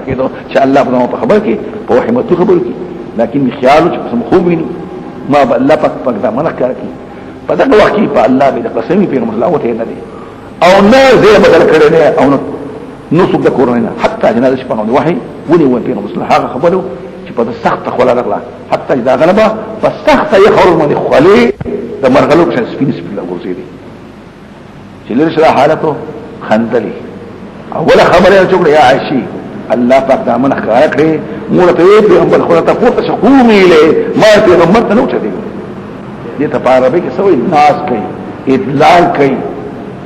کېدو چې الله په خبر کې په حکمت خبر کې لكن خیال چې خوب ویني ما به الله پاک دا منع کوي په دغه وخت کې په الله به قسم پیغمبر الله وته نه دي او نه زي بدل کړي نه او نو څوک د کورونه حتی جنازه شپه نو وحي وني و پیغمبر الله هغه خبرو چې په سخت خلا راغله حتی اذا غلبه فسخت يخرج من خلي د مرغلو کې سپین سپین لګوځي دي چې لري حالته خندلي اوله خبره چې يا عائشة الله پاک دا منع کړی مور ته پیغمبر خو ته پورته شقومي له ما پیغمبر ته نو چي دي ته په عربي کې سوې ناس کوي ادلال کوي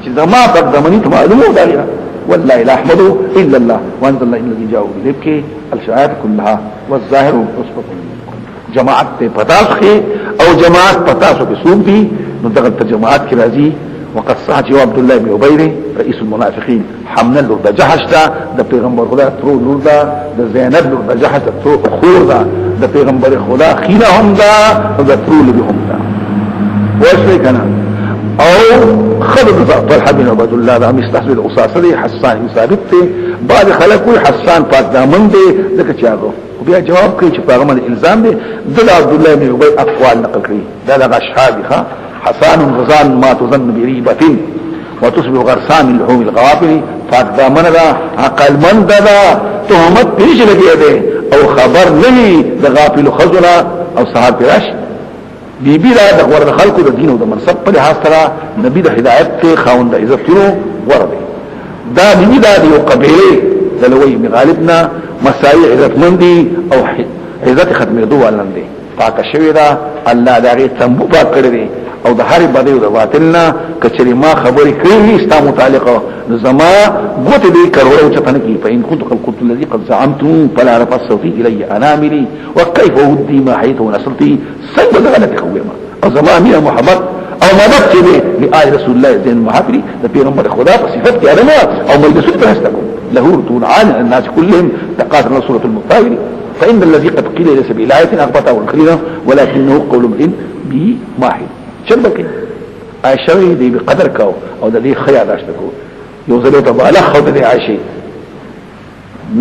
چې زما په دمنې ته معلومه ده والله لا احمد الا الله وانزل الله الذي جاءوا بذبك الشعائر كلها والظاهر اصبط جماعت ته پتاسخه او جماعت پتاسو کې سوق دي نو دغه جماعت کې راځي وقد صح عبد الله بن ابي رئيس المنافقين حمل له د جحش د پیغمبر خدا ترو لور دا د زینب له د جحش ترو خور دا د پیغمبر خدا خيره هم دا او د ترو له هم دا واشوي کنه او خلق طلحه بن عبد الله دا مستحسن الاساسه حسان ثابت ته بعد خلقو حسان پاک دامن دي دغه چاغو بیا جواب کوي چې پیغمبر الزام دي د عبد الله بن ابي اقوال نقل کړي دا د اشهاد ښه حسان غزان ما تظن بريبه وتصبح غرسان اللحوم الغوافل فاقدامن دا عقل من دا تهمت پیش لگئے دے او خبر نہیں دا غافل خزنا او صحاب پیراش بی بی دا غور دا خلقو دا دین و دا منصب پر لحاظ ترا نبی دا هدایت تے خاون دا عزت تنو ورده دا بی بی دا دیو قبیلے دلوی مغالبنا مسائی عزت مندی او عزت ختم دو والن دے پاک شوی دا اللہ دا غی تنبو پاک کردے او د هر بدی او د باطلنا کچری ما خبرې کړې استا متعلقه زما غوته دې کړو چې تنه کې فإن كنت قلت الذي قد زعمتم فلا رفع صوتي الي اناملي وكيف ودي ما حيث ونصلتي سيد غلط خوما او زما امیر محمد او مدد چې لآل رسول الله زين المحافري د پیغمبر خدا په صفت کې علم او ملبسوت تهستكم له رتون عن الناس كلهم تقاتل سوره المطاهر فإن الذي قد قيل ليس بآية أخبطه الخيرة ولكنه قول امرئ به واحد چند کې عائشہ دې به قدر کاو او د دې خیا داشته کو یو ځله ته بالغ خو د عائشہ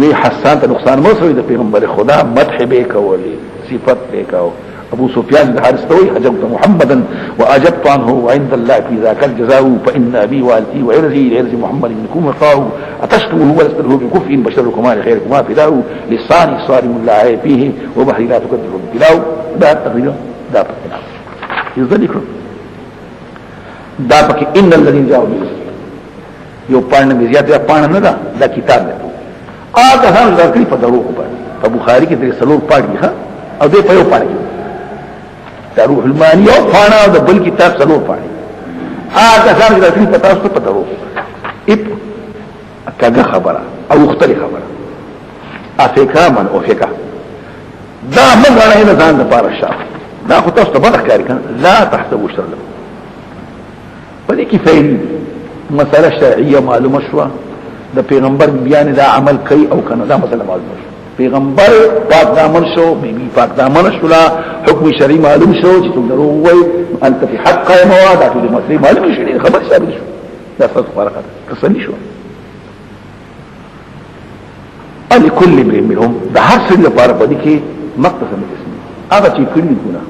می حسان ته نقصان مو سوی د پیغمبر خدا مدح به کولی صفت به کاو ابو سفیان بن حارث دوی حجبت محمدا واجبت عنه وعند الله في ذاك الجزاء فان ابي والدي وعرضي لعرض محمد منكم وقاه اتشتمه ولستله بكفء بشركما لخيركما فداه لساني صارم لا عيب فيه وبحري لا تكذب بلاو دا تقريبا دا تقريبا يذكر دا پکې ان الذين جاءوا بالصدق یو پاڼه به زیاته پاڼه نه دا کتاب دی اګه هم ذکر په دروغ باندې په بخاری کې درې سلور پاڼې ښه او دې په یو پاڼه دا روح المانی او پاڼه د بل کتاب سلور پاڼې اګه هم ذکر په تاسو په دروغ اپ کاګه خبره او مختلف خبره افکا من او فکا دا موږ نه ځان د پاره شاو دا خو تاسو ته بدخ کاری کنه لا تحسبوا شر لكم پدې کې فعلی مسله شرعیه معلومه شو د پیغمبر بیان دا عمل کوي او کنه دا مسله معلومه شو پیغمبر پاک دامن شو بیبي پاک دامن شو لا حکم شرعي معلوم شو چې څنګه وروي انت في حق مواد د مسلې معلوم شو خبر ثابت شو دا څه فرق تسني شو ان كل امرئ منهم د هر څه لپاره پدې کې مقتصد اسم هغه چې کړی ګنا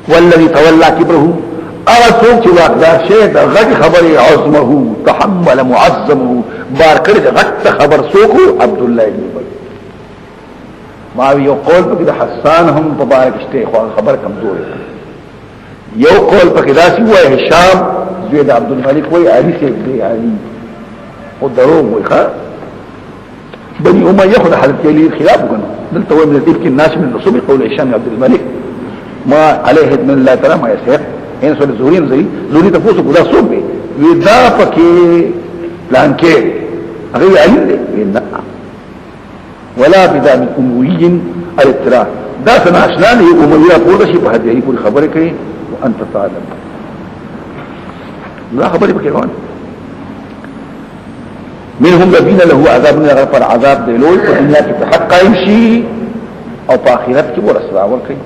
والذي تولى كبره اغا سوک چه واقدار شه دا غٹ خبر عظمه تحمل معظمه بار کرد غٹ خبر سوکو عبداللہ ابن ابی ماوی یو قول پاکی دا حسان هم پبارکشتے خواه خبر کمزور ہے یو قول پاکی دا سی ہوئی حشام زوید عبدالملک ہوئی علی سے بے علی خود دروم ہوئی خواه بنی امیہ خود حضرت علی خلاف کنا دلتا ہوئی من الدیب کی ناس من رسوم قول حشام عبدالملک ما علیہ من اللہ تعالی ما یسیق این سوال زوری تفوسو کدا سوک بے ویدا پکی لانکے اگر علم دے وینا ولا بدا من امویین الاترا دا سناشنان ہی امویہ پوردشی پا حدیعی پوری خبر کئی وانت تعلم لا خبری پکی روان منهم لبین له عذاب نگر پر عذاب دیلوی پر دنیا کی تحق قائم شی او پا آخرت کی بور اسراور کئی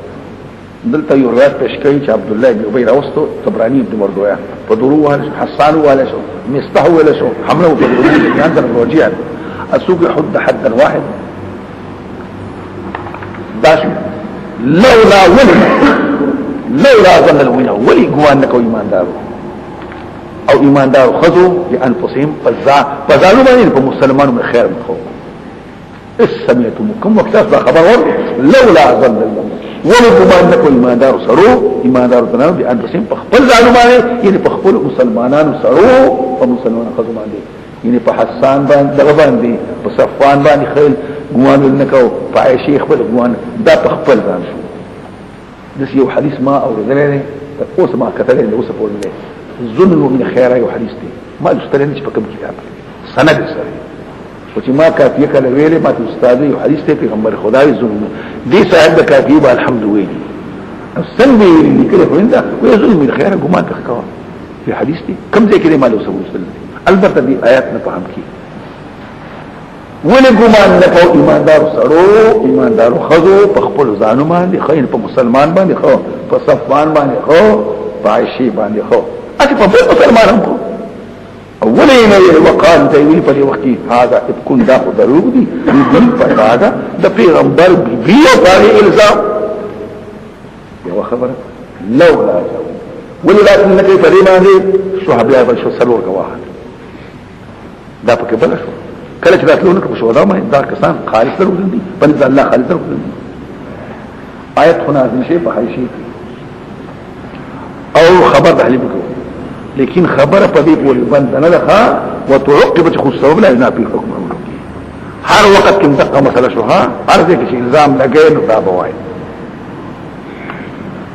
دلته یو روایت پیش کوي چې عبد الله بن ابي راوستو طبراني ابن مردويه په درو حسان ولا شو مستحو ولا شو حمله په درو ځان در روجيان اسوق حد حدا واحد داشو لولا ظن الوینه ولی ګوان نکو ایماندارو او ایماندارو خذو بانفسهم فزالو باندې په مسلمانانو من خیر مخو سمعتمكم وقتاس با خبر ور لولا ظن الله ولی ګوان نکو ایماندارو سرو ایماندارو تنو بانفسهم خپل ځانو باندې یعنی په خپل مسلمانانو سرو او مسلمانانو خذو باندې یعنی په حسان باندې دغه باندې په صفوان باندې خیل ګوان نکو په عائشه خپل ګوان دا په خپل ځان شو دس یو حدیث ما اوریدلې ده اوس ما کتلې اوس په ولې ظن من خیره یو حدیث دی ما استلم چې په کوم کتاب سند سره او چې ما کافیه کله ویلې ما ته استاد یو حدیث ته پیغمبر خدای ظلم دي صاحب کافیه الحمدلله او څنګه یې کله ورنده وې ظلم من خیره ګمان تخکوا په حدیث دی کوم ځای کې معلوم وسل البته دې آیات نه فهم کی ولی ګمان نه کو ایماندار سره ایماندار خذو په خپل ځانو باندې خاين په مسلمان باندې خو په صفوان باندې خو په عائشه باندې خو اته په مسلمانانو کو اولی نه وقال دی په دې وخت هاذا ابكن دا ضروري دي دې په هغه د پیغمبر بیو باندې الزام یو خبره لولا ولذلك النبي فريمان صحابه بشو سلور گواه دا پکې بل شو کله چې راتلو نو په شودا باندې دا کسان خالص درول دي بل الله خالص درول دي آیت خو نازل شي په حیشي او خبر تحلیل کو لیکن خبره په دې پورې بند نه ده وتعقبت خو سبب لا ينافي حكم هر وخت کې دغه مسله شو ها ارزه کې الزام لګې نو دا بوای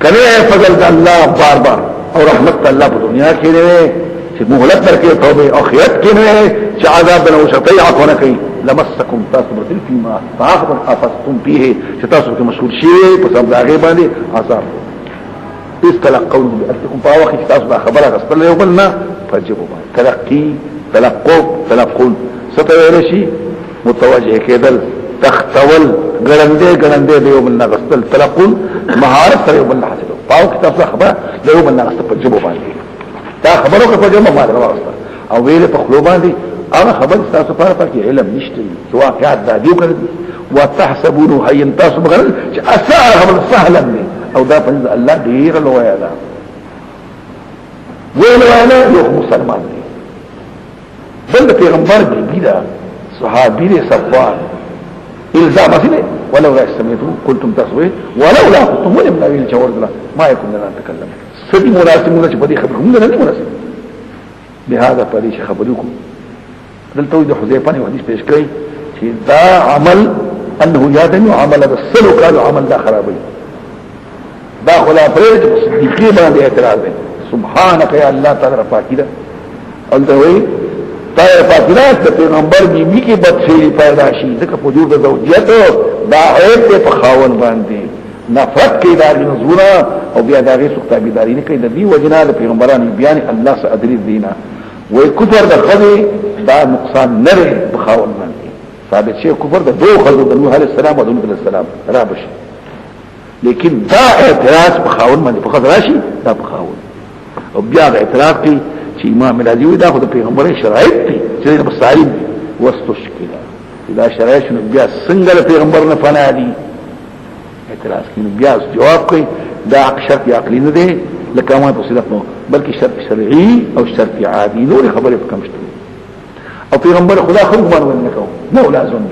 کله فضل الله بار بار او رحمت الله په دنیا کې نه چې مهلت درکې توبه او خیرت کې نه چې عذاب بنو شطيعه ونه کوي لمسكم تصبر فيما فاخبر افستم فيه چې تاسو کې مشهور شي په سبب هغه باندې عذاب استلقوا بألسنتكم فاوخ تاسو خبره غسل یو بلنا فجبوا تلقي تلقون ستویل شي متوجه کېدل تختول ګړندې یو بلنا غسل تلقون مهارت سره یو بلنا حاصل فاوخ تاسو خبره یو بلنا غسل فجبوا باندې دا خبرو کې په جمع باندې راوسته او ویل په خلو باندې هغه خبر تاسو په اړه کې علم نشته چې واقعات دا دیو کړی وتحسبونه هين تاسو بغل چې اساره خبر سهلا دي او دا په الله ډیر لوی ده ویلوانا یو مسلمان دی بل پیغمبر دی دا صحابی دی صفوان الزام اصله ولولا سمعتم قلتم تصوير ولولا كنتم ولم نبيل جوار دلا ما يكون لنا نتكلم سدي مناسبون چې بدي خبرهم نه مناسب بهذا فريش خبركم دلته د حذيفه نه حدیث پیش کړی چې دا عمل انه یادن عمل بالسلو قالوا عمل دا خرابي دا خلا پرې چې صدیقي باندې اعتراض دی سبحانك يا الله تعالی پاکی دا او دا وی تعالی پاکی دا چې پیغمبر بیبي کې بدفعلی پیدا شي ځکه په جوړ د زوجیت دا عیب په خاون باندې نفرت کې دا نزونه او بیا دا غي سخت تابعداري نه کوي د دې وجنا د پیغمبرانو بیان الله سادری دینا وای کفر د خدي دا نقصان نه په خاون باندې ثابت شي کفر د دوه خدو د نوح عليه السلام او د نوح عليه السلام رابش لیکن دا اعتراض په خاون باندې په خاطر راشي دا په خاون او بیا اعتراض کوي چې امام الازوی دا خو د پیغمبر شرایط دي چې د مصالح واستشکل دا شرایط نو بیا څنګه پیغمبر نه فنا دي اعتراض کوي بیا جواب کوي دا شرط عقلی نه دی لکه ما په صدق نو بلکې شرط شرعي او شرط عادي نور خبره په کوم شته او پیغمبر خدا خو باندې نه کوي نو لازم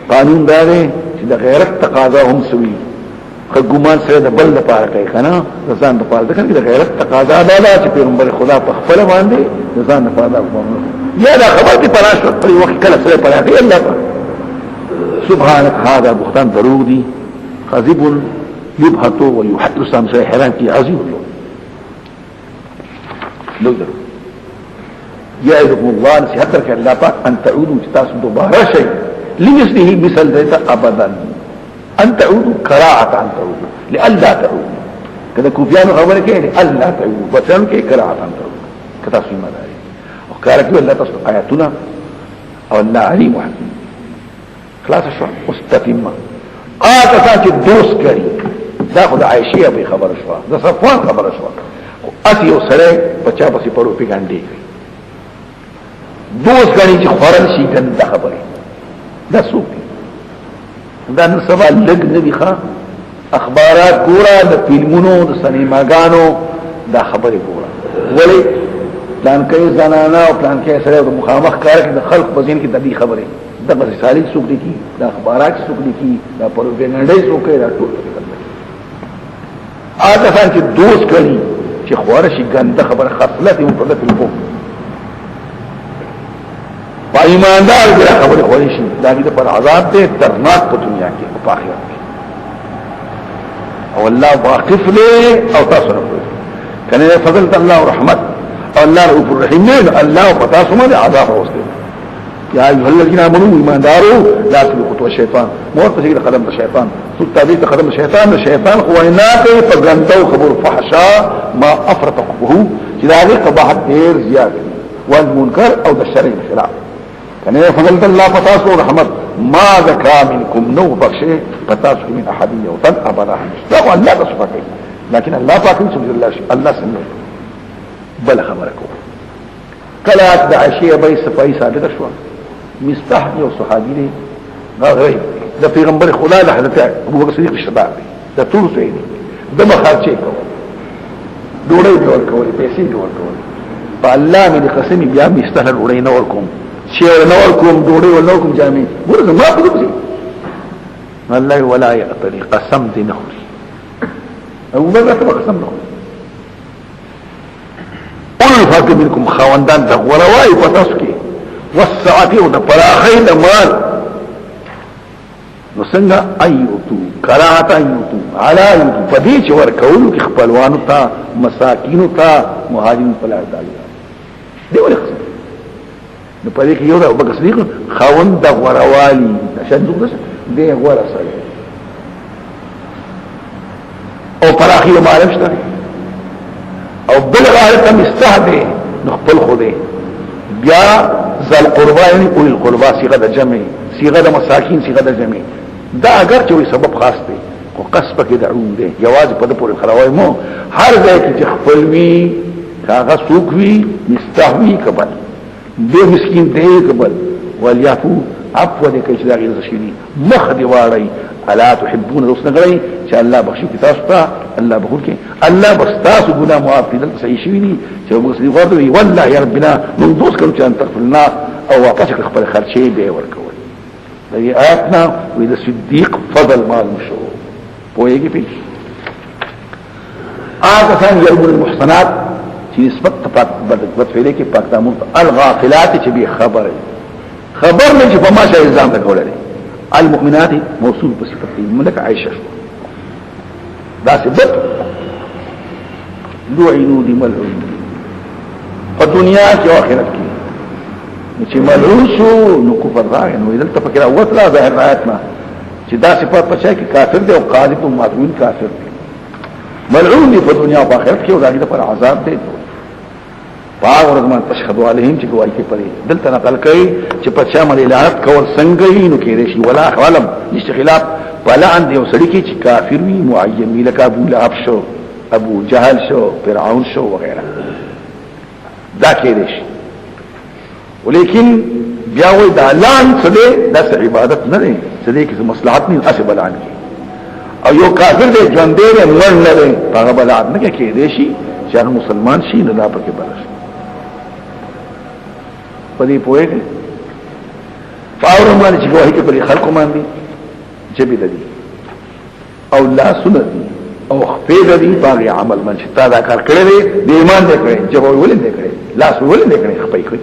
قانون دا دی چې د غیرت تقاضا هم سوي خګومان سره د بل لپاره کوي کنه ځان په پاره ده کنه د غیرت تقاضا دا چې پیغمبر خدا په خپل باندې ځان په پاره کوي یا دا خبر دي پراشه په وخت کله سره پاره کوي الله سبحانك هذا بهتان دروغ دي خذب يبهت ويحدث عن شيء حرام في عظيم لو درو يعظكم الله نصيحتك الله پاک ان تعودوا تاسو دوباره شيء لمثله مثل ذات ابدا ان تعودوا كراعه ان تعودوا لالا تعودوا كذا كوفيانو خبره کې الا تعودوا بچن کې كراعه ان تعودوا کتا سو مداري او کار کې الله تاسو آیاتنا او الله عليم وحكيم خلاص شو مستتمه ساتي دوست کړي دا خدای عائشه به خبر شو دا صفوان خبر شو اسی او سره بچا پسې پړو پیګانډي دوست غني چې خورل شي ګنده خبره دا څوک دی دا نن سبا لګ نه دي ښه اخبارات ګوره د فلمونو د سینماګانو دا خبره ګوره ولی پلان کې زنانه او پلان کې سره د مخامخ کار کې د خلق په ذهن کې د دې خبره د مثالي څوک دي کی د اخبارات څوک دي کی د پروپاګاندا څوک دا ټول اته څنګه چې دوست کړي چې خواره شي ګنده خبره خاصلت یې په دې په با ایماندار دې خبره خوړې شي دا دې پر عذاب دې درناک په دنیا کې او په آخرت کې او الله واقف له او تاسو نه کوي کنه فضل الله رحمت او الله رؤوف الرحیم الله پتا سمونه عذاب راوستي یا ایها الذین آمنوا ایماندارو لا تلقوا خطوات الشیطان مور ته قدم الشیطان تتابع قدم الشیطان الشیطان هو اناته فغنتو خبر فحشا ما افرطه چې دا قباحت ډیر زیات والمنکر او د شرع خلاف کنه فضل الله پتاسو رحمت ما ذکا منکم نو بخشه پتاسو من احدیه وتن ابدا دا الله تسبحه لكن الله پاک سبحانه الله سمع بل خبرکو کله د عشیه به صفای ثابت شو مستح یو صحابي دی غوی د پیغمبر خدا د حضرت ابوبکر صدیق شباب د ټول څه دی د مخارچه کو ډوړې ډور کولې پیسې ډور کولې په الله مې قسم بیا مستح ډوړې نه ورکوم چې نه ورکوم ډوړې ولنو کوم جامې ورته ما په دې الله ولا يعطي قسم دي نه او بغه ته قسم نه اول فرق منكم خواندان د غوروای په تاسو کې والسعه او د پراخې د مال نو څنګه ايوتو کراهت ايوتو علا ايوتو پدې چې ورکول کې خپلوانو ته مساکینو ته مهاجرین په لار دالي دی ولې نو پدې کې یو د ابوبکر صدیق خواند د غوروالي تشدد دی غوړه سره او پراخې مال شته او بل غالب مستهده نخبل خوده بیا ذل قربا یعنی اول القربا صيغه د جمع صيغه د مساکین صيغه د جمع دا اگر چې سبب خاص دی او قصب کې دعون دی یواز په د پورې خلوای مو هر ځای کې خپل وی کاغه سوق وی مستهوی کبل دې مسکین دی کبل وليعفو عفو دې کې چې دا غیر شي مخ دی واړی الا تحبون رسول غړي چې الله بخشي تاسو ته الله بخور کې الله بستاس ګنا معاف دې صحیح شي ني چې موږ سړي ورته والله يا ربنا من دوس کړو چې ان تغفر لنا او واپس خپل خرچې به ورکول دې آیاتنا وې د صدیق فضل مال مشو پوهیږي په هغه څنګه يرمون المحصنات چې نسبت په بدت فعله کې پاک دامن الغافلات چې به خبر نه چې په ماشه الزام لګولې المؤمنات موصول بصفته ملك عائشة دا سبت لعنوا دي ملعون فالدنيا کی آخرت کی چې ملعون شو نو کفر راغی نو دلته فکر اوت لا ظاهر آیاتنا چې دا صفات پچا کې کافر دی او قاذف او ماتون کافر دی ملعون دی په دنیا او آخرت کې او دغه پر عذاب دی باغ ورزمان تشهدوا عليهم چې گواہی کې پرې دلته نقل کوي چې په شامل اعلانات کول څنګه یې نو کې رشي ولا علم نشته خلاف بلا اندې وسړي کې چې کافر وي معین وي لکه ابو لهب شو ابو جهل شو فرعون شو وغيرها دا کې رشي ولیکن بیا وې د اعلان څه دی د عبادت نه دی څه دی چې مصلحت نه اسب اعلان کی او یو کافر دی ژوند دی مړ نه دی هغه بلاد نه کې رشي چې هغه مسلمان شي نه دا پکې بلش پدې پوهه فاور باندې چې وایي کې په خلکو باندې جبې دي او لا سنت او خفيد دي باغي عمل من چې تا دا کار کړی دی ایمان دې کړی جبې ولې دې کړی لا ولې دې کړی خپې کړی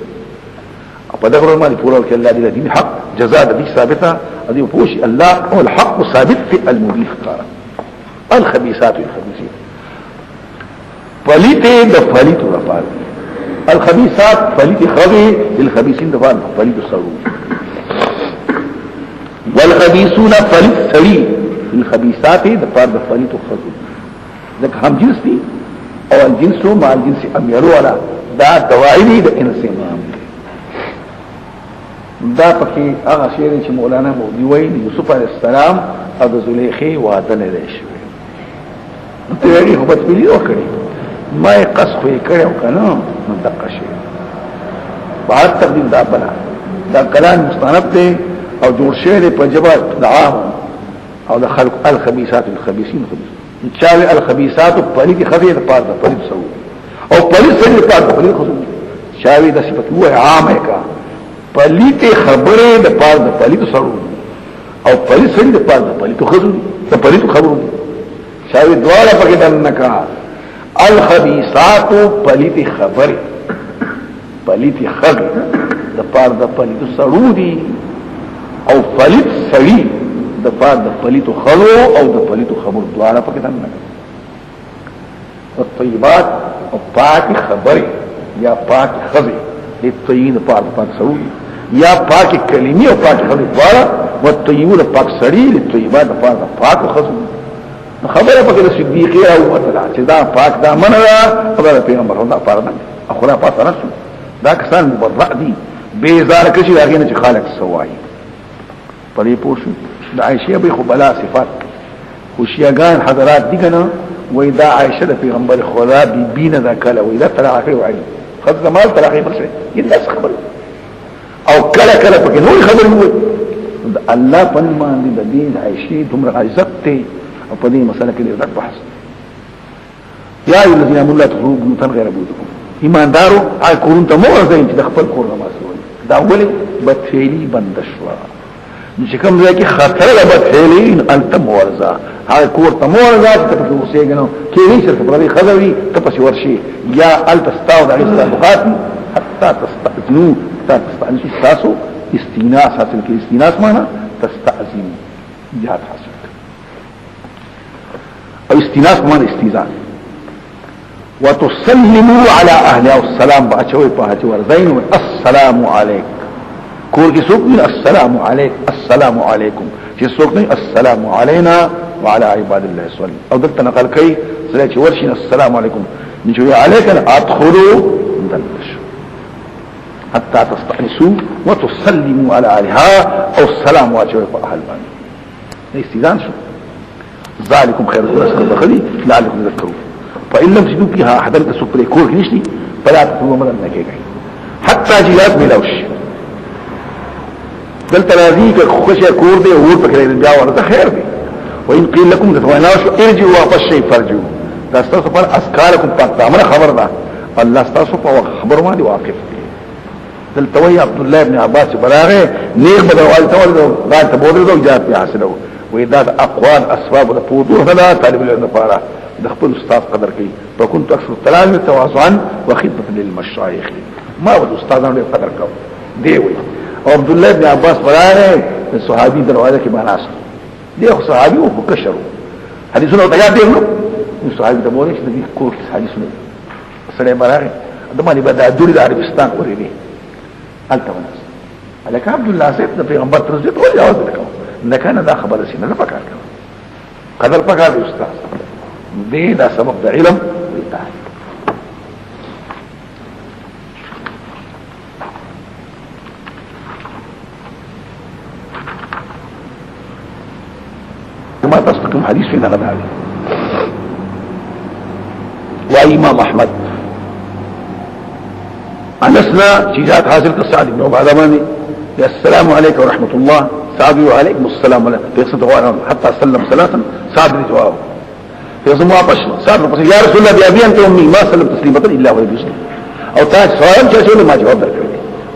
په دغه باندې پورا کې الله دې حق جزاء دې ثابته دې پوښي الله او الحق ثابت في المبيح قال الخبيثات الخبيثين فليته د فليت رفال الخبيثات فليت خبي للخبيثين دفال فليت الصروف والخبيثون فليت سري الخبيثات دفال فليت الخبيث ذلك هم جنس دي او الجنس مع الجنس اميرو على دا دوائي دا انسان دا پکې هغه شعر چې مولانا مودي وایي یوسف علیه السلام او د زلیخې واده نه دی شوی نو ته یې په بچی وکړي ما قص خو یې کړو کنه نو دقه شي بحر تقدیم دا بنا دا کلام مستند دے او جوړ شوی دی په جبه د عام او د خلق الخبيثات الخبيثين چاوي الخبيثات پلیت خزه د پاره پلیت سو او پلیت سره د پاره پلیت خزه چاوي د صفت هو عامه کا پلیت خبره د پاره د پلیت سره او پلیت سره د پاره د پلیت خزه د پلیت خبره چاوي دواړه پکې دنکا الخبيثات پلیت خبره پلیت خبره د پاره د پلیت سره دي او پلیت سړي د پاره د پلیتو خلو او د پلیتو خبر دواړه پکې دنه او طیبات او پاک خبره یا پاک خبره د طیبین پاک سړي یا پاک کلمې او پاک خبره دواړه او طیبون پاک سړي د طیبات د پاک خبره پکې د صدیقي او وتلا چې دا پاک دا منره خبره پیغمبر دا پاره نه اخره پاتہ نه دا کسان مبرأ دي بیزار کشي هغه نه چې خالق سوای پرې پوښتنه د عائشه به خو بلا صفات خوشیاګان حضرات دي کنه وای دا عائشه د پیغمبر خدا بي بینه دا کله وای دا طلاق وای خد زمال طلاق پر شي الا خبر او کله کله پکې نور خبر وای الله په باندې د دین عائشه دومره عزت ته او په دې مسله کې ډېر بحث یا ای الذين امنوا لا تخرجوا بيوتا غير بيوتكم ایماندارو آی کورون ته مو ورځئ چې د خپل کور نمازوي دا ولې بدفعلی بند شوه چې کوم ځای کې خطر له بدفعلین انت مورزا هغه کور ته مورزا ته په اوسېګنو کې هیڅ څه په دې خبري ته په ورشي یا ال تستاو د استغفارات حتى تستأذنوا تستأذنوا تاسو استئناس حاصل کې استئناس معنا تستأذن جهاد حاصل او استئناس معنا استئذان وتسلموا على اهلها والسلام باچوي په هچ ورزين السلام عليكم کور کی سوک نہیں السلام علیکم السلام علیکم چې سوک نہیں السلام علینا وعلى عباد الله الصالحين او دلته نقل کوي چې ورشین السلام علیکم نجوي علیکم ادخلوا دلش حتى تستأنسوا وتسلموا على اهلها او السلام واچوي په اهل باندې استئذان شو ذالکم خیر لكم خلی لعلکم تذکرون فإن لم تجدوا فيها احدا تسوق کور نشي فلا تقولوا مدن نکېږي حتى جلات ملوش دلته راځي که خوشي کور دی ور پکې بیا ورته خیر دی وان قيل لكم تتوانوا ارجعوا واپس شي فرجوا دا تاسو پر اسکارکم پاتہ امر خبر ده الله تاسو په خبر باندې واقف دی دلته وی عبد الله ابن عباس براغه نیک بدوال ته دا ته بوله دو اجازه حاصلو وې دا اقوال اسباب د پوتو هدا طالب العلم لپاره د خپل استاد قدر کوي فكنت اكثر التلاميذ تواضعا وخدمه للمشايخ ما ود استادانو قدر کو دی وی عبد الله بن عباس براغه صحابي دروازه کې بناس دی خو صحابي او بکشرو حدیثونه ته یاد دی نو صحابي د مولوی چې د کور حدیثونه سره براغه د باندې بعد د عربستان ورېږي الته وناس الک عبد الله سيد د پیغمبر تر دې ټول یاد وکړو نه کنه دا خبره سینه نه پکار کړو قدر پکار دی استاد دې دا سبب د علم ویتا ما تصدقم حديث في نغد عليه وإمام أحمد أنسنا جيزات حاصل كالسعد بن عبادة ماني السلام عليكم ورحمة الله سعد وعليكم السلام فيقصد حتى سلم ثلاثا سعد بن جواب فيقصد موابش سعد بن يا رسول الله بأبي أنت أمي ما سلم تسليمة إلا وهي بيسلم أو تاج سؤال جاسول ما جواب درك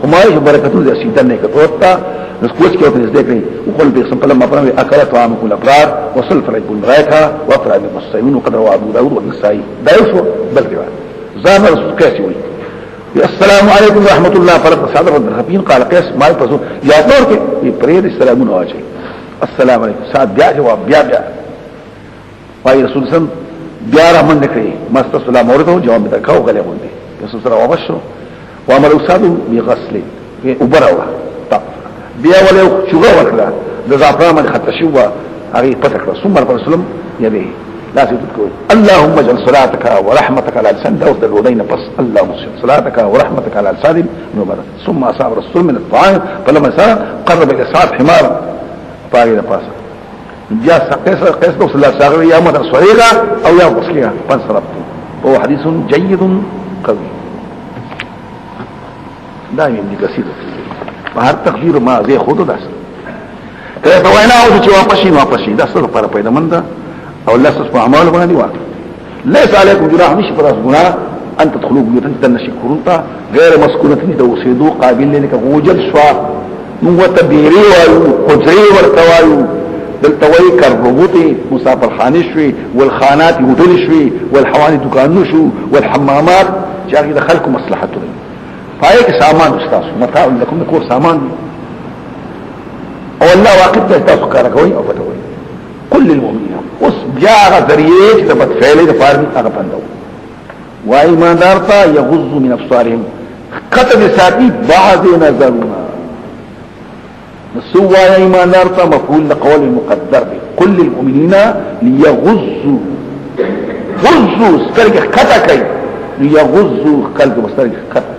وما يجب بركة ذي سيدان نيكتوتا نسكوش كيوت نزدكني وقل بيقسم فلما فرمي أكلت طعامكم الأبرار وصل فرج بالمرايكة وأفرع من المصيمين وقد روى أبو داود والنسائي دا يوسف بل رواية زام رسول كاسي وي السلام عليكم ورحمة الله فرق سعد رد الخبين قال قيس ما يفزون يا دورك يبريد السلامون واجه السلام عليكم سعد بيع جواب بيع وأي رسول سن بيع رحمن نكري ما استسلام ورده جواب بدركه وغلي أقول به رسول صلى الله عليه وسلم وعمل أساد بغسل وبروا بیا ولې شوغه ورکړه د زعفران باندې خط شوه هغه پټ کړ ثم رسول الله یې لا تذكر اللهم اجعل صلاتك ورحمتك على لسان داود الودين بس اللهم اجعل صلاتك ورحمتك على لسان نوبر ثم اصاب الرسول من الطعام فلما سار قرب الى ساعه حمار فاغي پاس جاء قيس صلى الله عليه وسلم يا مدر صغيرة او يا بصيرة فانصرفت وهو حديث جيد قوي دا ابن کثیر بهر تقدیر ما زه خود داس کله ته وینا او چې واپس شي دا څه لپاره پیدا مند او الله سبحانه اعمال باندې واقع ليس عليكم جناح مش براس گناہ ان تدخلوا بيوتا تنشكرون غير مسكونة دوسيدو قابل لك وجل شوا نو تبيري وایو قدري ورتوایو دلتوي كالربوطي مسافر خانشوي والخانات يهدلشوي والحواني دكانوشو والحمامات جاء دخلكم مصلحته فايك سامان استاذ متاع لكم نكور سامان او الله واقف تاسو کار کوي او پټوي كل المؤمنين اوس بیا غذریه چې په فعلې د فارمی هغه پندو وای ایماندار ته یغض من ابصارهم قطب ساتي بعض نظرنا سوى ایماندار ته مفعول لقول مقدر به كل المؤمنين ليغضوا غضوا سترګ خطا کوي ليغضوا قلب مسترګ خطا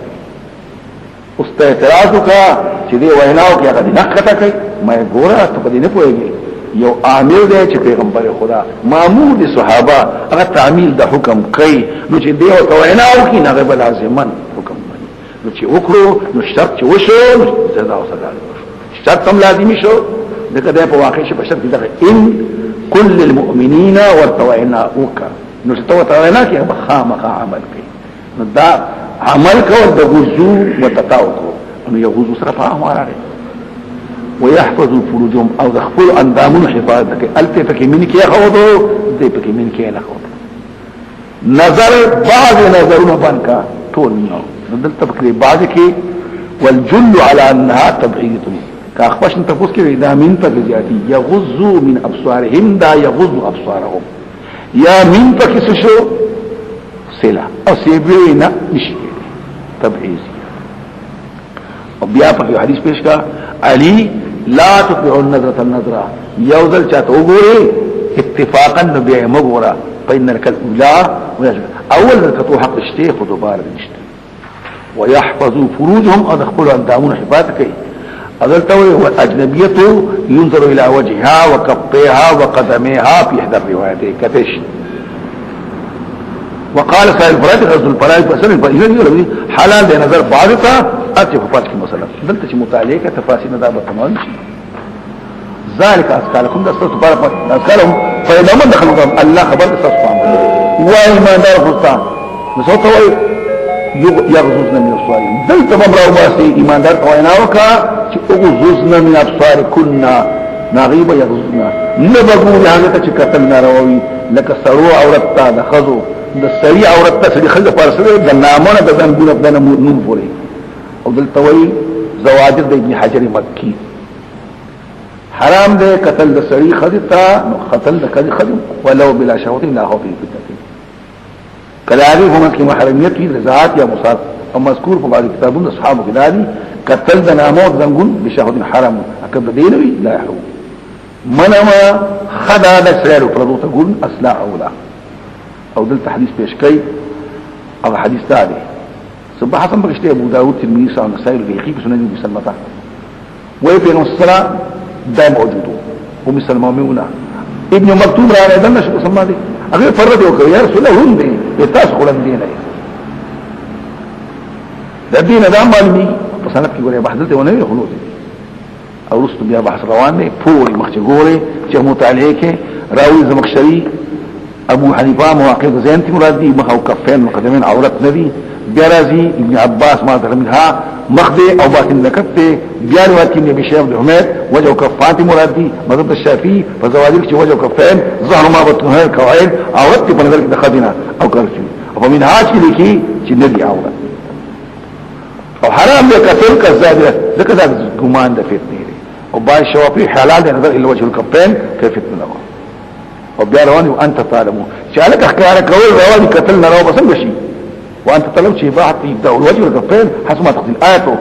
اوس ته اعتراض وکړه چې دی ویناو کې هغه نه خطا کوي ما ګوره ته په دې نه پوهیږي یو عامل دی چې پیغمبر خدا مامور دي صحابه هغه تعمیل د حکم کوي نو چې دی او ویناو کې نه بل لازمن حکم کوي نو چې وکړو نو شرط چې وشو زدا او صدا شرط هم لازمي شو دغه د په واقع شي په شرط دغه ان كل المؤمنين والتوعنا وکا نو چې توعنا کې بخامخ عمل کوي نو دا عمل کول د غزو وتتاوکو نو یو غزو سره فهم راغی ويحفظوا فروجهم او دخل اندامون حفاظتك التفك منك يا خودو دي فك منك يا خودو نظر بعض نظرون بانكا طول منه ندلت فكري بعضك والجل على انها تبعيد كاخفش انت فوسك اذا من فكزياتي يغزوا من ابصارهم دا يغزوا ابصارهم يا من فكسشو سلا او سيبينا مشي تبعيد وبیا په حدیث پیش کا علی لا تطيعوا النظره النظره یوزل چاته وګوري اتفاقا نبي مغورا فإن الاولى اول کتو حق الشيخ دوباره نشته ويحفظوا فروجهم ادخلوا اندامون حفاظك اذلتوي والاجنبيه ينظر الى وجهها وكفيها وقدميها في احدى الروايتين كتش وقال سائل فرائض غزل الفرائض فسن الفرائض حلال ده نظر بعضها اتي فاش کی مسئلہ دلته چې مطالعه کې تفاصیل نه دا به تمام شي ذالک اسکالکم د ستو پر اسکالهم فإذا من دخلوا الله خبر تاسو فهم وای ما دار فستان نو ته وای یغزوزنا من الصالحین دلته بمراو باسي ایماندار وینا وکا چې یغزوزنا من الابصار كنا نغيب یغزوزنا نبغو هغه ته چې قتل ناروي لکه سرو عورت د خزو د سری عورت ته چې خلک پارسره د نامونه د ځنګونو د نوم پوري او دلتوی زواجر د ابن حجر مکی حرام ده قتل د سری خدتا قتل د کذ خد ولو بلا شهوت لا هو في فتنه کلاوی هم کی محرمیت کی رضاعت یا مصاب او مذکور په بعض کتابونو اصحاب کدادي قتل د نامو زنګون بشهوت حرام اكد دینوی لا يحرم منما خدا د سری پردو ته ګون اصلا اولا او دلته حدیث پیش کړي او حدیث تعالی صبح حسن بغشتي ابو داود تلميذ او نسائل البيهقي بسنن ابي سلمة وهي بين الصلاه دا موجود ام سلمة ميمونه ابن مكتوم را دنه شو سما دي هغه فرض وکړ یا رسول الله هم دي تاسو خلک دي نه د دین دا معلومي په سند کې ګوره بحث ته ونه خلود او رستم بیا بحث روان دي پوری مخ ګوره چې مطالعه کې راوي زمخشري ابو حنیفه مواقف زینتی مراد دي مخ او کفین مقدمین عورت ندي بیارازی ابن عباس ما منها مخده او باطن لکته بیا روایت کې ابن شیخ بن حمید وجه او کفات مراد دي مذهب الشافعي فزواجر چې وجه او کفین ظهر ما بطنها الكوائل عورت په نظر کې د خدینه او کرچو او منهاج کې لیکي چې ندي عورت او حرام دی قتل کذاب ذکر دا ګمان د فتنه دی او با شوافی حلال دی نظر الى وجه الكفين كيف فتنه او بیا روان انت طالبو چې الک احکار کول روان قتل نه راو بسم شي وانت طلبت شيء بعد يبدا الوجه والكفين حسب ما تقضي الايه